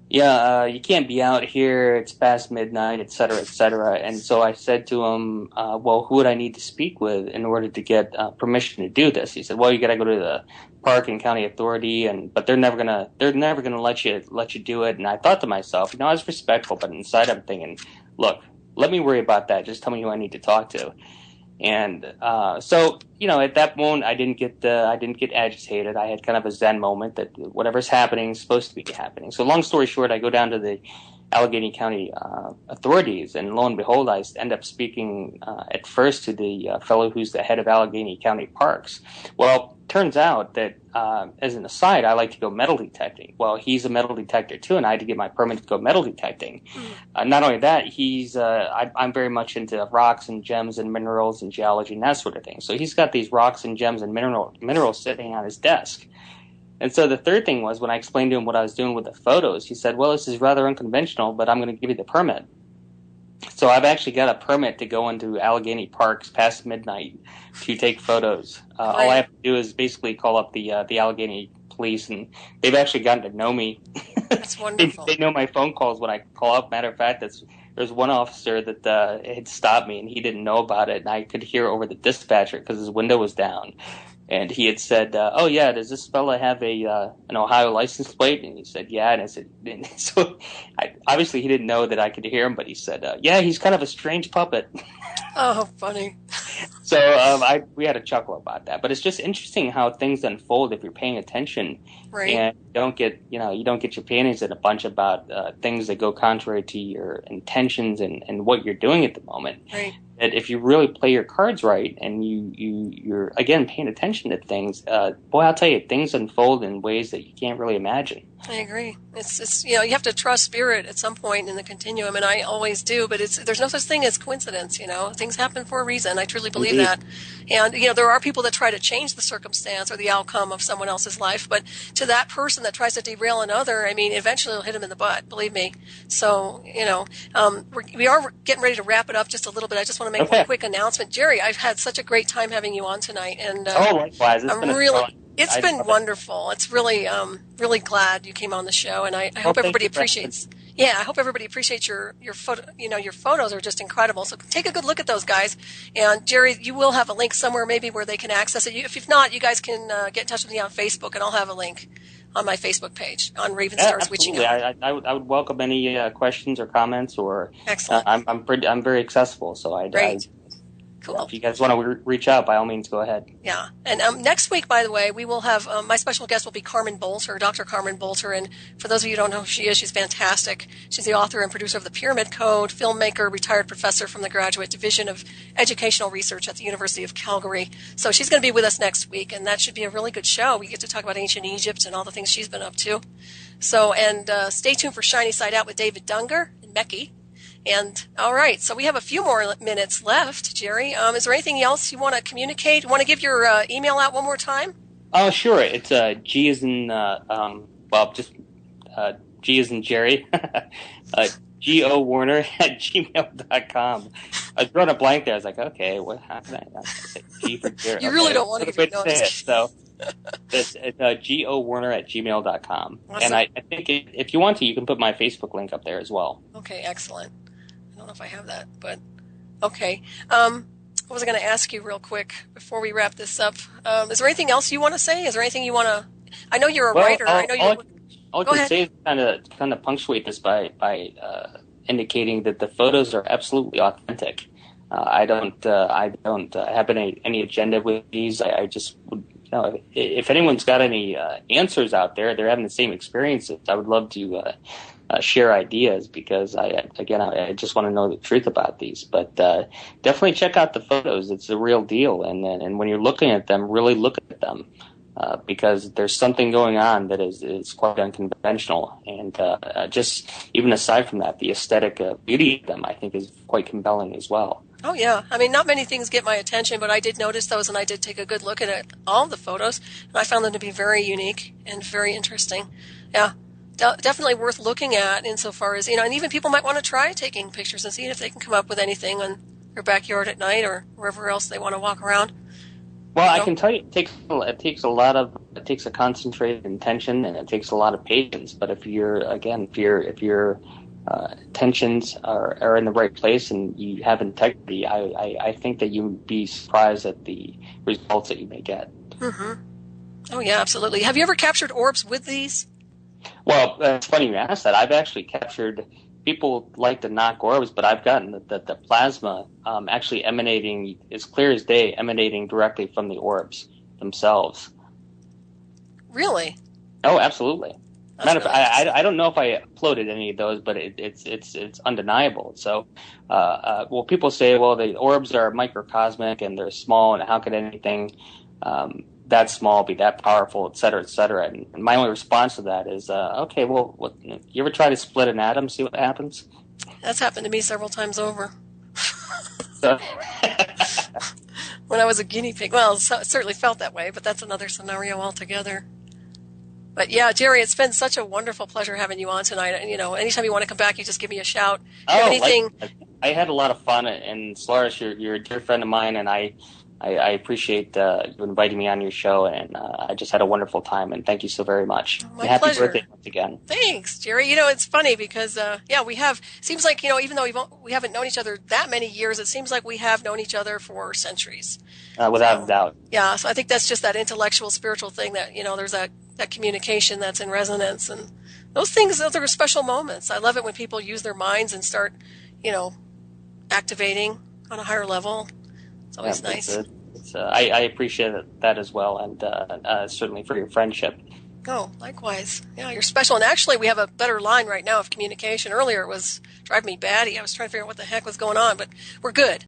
yeah, you can't be out here, it's past midnight, et cetera, et cetera. And so I said to him, well, who would I need to speak with in order to get permission to do this? He said, well, you got to go to the park and county authority, but they're never gonna let you do it. And I thought to myself, I was respectful, but inside I'm thinking, look, let me worry about that, just tell me who I need to talk to. And so, at that moment, I didn't get agitated. I had kind of a Zen moment that whatever's happening is supposed to be happening. So, long story short, I go down to the Allegheny County authorities, and lo and behold, I end up speaking at first to the fellow who's the head of Allegheny County Parks. Well, turns out that as an aside, I like to go metal detecting. Well, he's a metal detector too, and I had to get my permit to go metal detecting. Not only that, I'm very much into rocks and gems and minerals and geology and that sort of thing. So he's got these rocks and gems and minerals sitting on his desk. And so the third thing was, when I explained to him what I was doing with the photos, he said, well, this is rather unconventional, but I'm going to give you the permit. So I've actually got a permit to go into Allegheny Parks past midnight to take photos. All I have to do is basically call up the Allegheny police, and they've actually gotten to know me. That's wonderful. They know my phone calls when I call up. Matter of fact, there's one officer that had stopped me, and he didn't know about it, and I could hear over the dispatcher because his window was down. And he had said, oh, yeah, does this fella have an Ohio license plate? And he said, yeah. And I said, so obviously he didn't know that I could hear him, but he said, yeah, he's kind of a strange puppet. Oh, funny. So we had a chuckle about that. But it's just interesting how things unfold if you're paying attention. Right. And you don't get your panties in a bunch about things that go contrary to your intentions and what you're doing at the moment. Right. That if you really play your cards right and you're again paying attention to things, boy, I'll tell you, things unfold in ways that you can't really imagine. I agree. It's you have to trust spirit at some point in the continuum, and I always do. But there's no such thing as coincidence. Things happen for a reason. I truly believe that. And there are people that try to change the circumstance or the outcome of someone else's life, but to that person that tries to derail another, eventually it'll hit them in the butt. Believe me. So we are getting ready to wrap it up just a little bit. I just want to make one quick announcement, Gerry. I've had such a great time having you on tonight, and likewise. It's been wonderful. It's really, really glad you came on the show, and I hope everybody appreciates. Yeah, I hope everybody appreciates your photo. Your photos are just incredible. So take a good look at those guys. And Gerry, you will have a link somewhere maybe where they can access it. If not, you guys can get in touch with me on Facebook, and I'll have a link on my Facebook page on Ravenstar's Witching Hour. I would welcome any questions or comments. Or excellent. I'm very accessible, so Great. Cool. If you guys want to reach out, by all means, go ahead. Yeah. And next week, by the way, we will have my special guest will be Carmen Bolter, Dr. Carmen Bolter. And for those of you who don't know who she is, she's fantastic. She's the author and producer of The Pyramid Code, filmmaker, retired professor from the Graduate Division of Educational Research at the University of Calgary. So she's going to be with us next week, and that should be a really good show. We get to talk about ancient Egypt and all the things she's been up to. So, and stay tuned for Shiny Side Out with David Dunger and Mecki. And all right, so we have a few more minutes left, Gerry. Is there anything else you want to communicate? Want to give your email out one more time? Oh, sure. It's G as in G as in Gerry. G.O. Warner at gmail.com. I was drawing a blank there. I was like, okay, what happened? I say G for Gerry. You really don't want to give your notes. So it's G.O. Warner at gmail.com. Awesome. And I think if you want to, you can put my Facebook link up there as well. Okay, excellent. I don't know if I have that, but okay. What was I going to ask you real quick before we wrap this up? Is there anything else you want to say? Is there anything you want to? I know you're a writer. I know you're. All I can say is kind of punctuate this by indicating that the photos are absolutely authentic. I don't have any agenda with these. I just would, if anyone's got any answers out there, they're having the same experiences. I would love to share ideas because I just want to know the truth about these. But definitely check out the photos. It's the real deal. And when you're looking at them, really look at them. Because there's something going on that is quite unconventional. And just even aside from that, the aesthetic beauty of them, I think, is quite compelling as well. Oh, yeah. I mean, not many things get my attention, but I did notice those, and I did take a good look at all the photos, and I found them to be very unique and very interesting. Yeah, definitely worth looking at insofar as, and even people might want to try taking pictures and see if they can come up with anything in their backyard at night or wherever else they want to walk around. Well, I can tell you, it takes a concentrated intention, and it takes a lot of patience. But if your intentions are in the right place and you have integrity, I think that you would be surprised at the results that you may get. Mm-hmm. Oh yeah, absolutely. Have you ever captured orbs with these? Well, it's funny you asked that. I've actually captured. People like to knock orbs, but I've gotten the plasma actually emanating as clear as day, emanating directly from the orbs themselves. Really? Oh, absolutely. Matter of fact, I don't know if I uploaded any of those, but it's undeniable. So, people say, well, the orbs are microcosmic and they're small, and how could anything that small be that powerful, et cetera, et cetera. And my only response to that is, okay, well, you ever try to split an atom, see what happens? That's happened to me several times over. So, when I was a guinea pig. Well, it certainly felt that way, but that's another scenario altogether. But yeah, Gerry, it's been such a wonderful pleasure having you on tonight. And, anytime you want to come back, you just give me a shout. Anything? I had a lot of fun, and Solaris, you're a dear friend of mine, and I appreciate you inviting me on your show, and I just had a wonderful time, and thank you so very much. My happy pleasure. Birthday once again. Thanks, Gerry. It's funny because, we have, seems like, even though we haven't known each other that many years, it seems like we have known each other for centuries. Without a doubt. Yeah, so I think that's just that intellectual, spiritual thing that, there's that communication that's in resonance, and those are special moments. I love it when people use their minds and start, activating on a higher level. It's always nice. I appreciate that as well, and certainly for your friendship. Oh, likewise. Yeah, you're special. And actually, we have a better line right now of communication. Earlier, it was driving me batty. I was trying to figure out what the heck was going on, but we're good.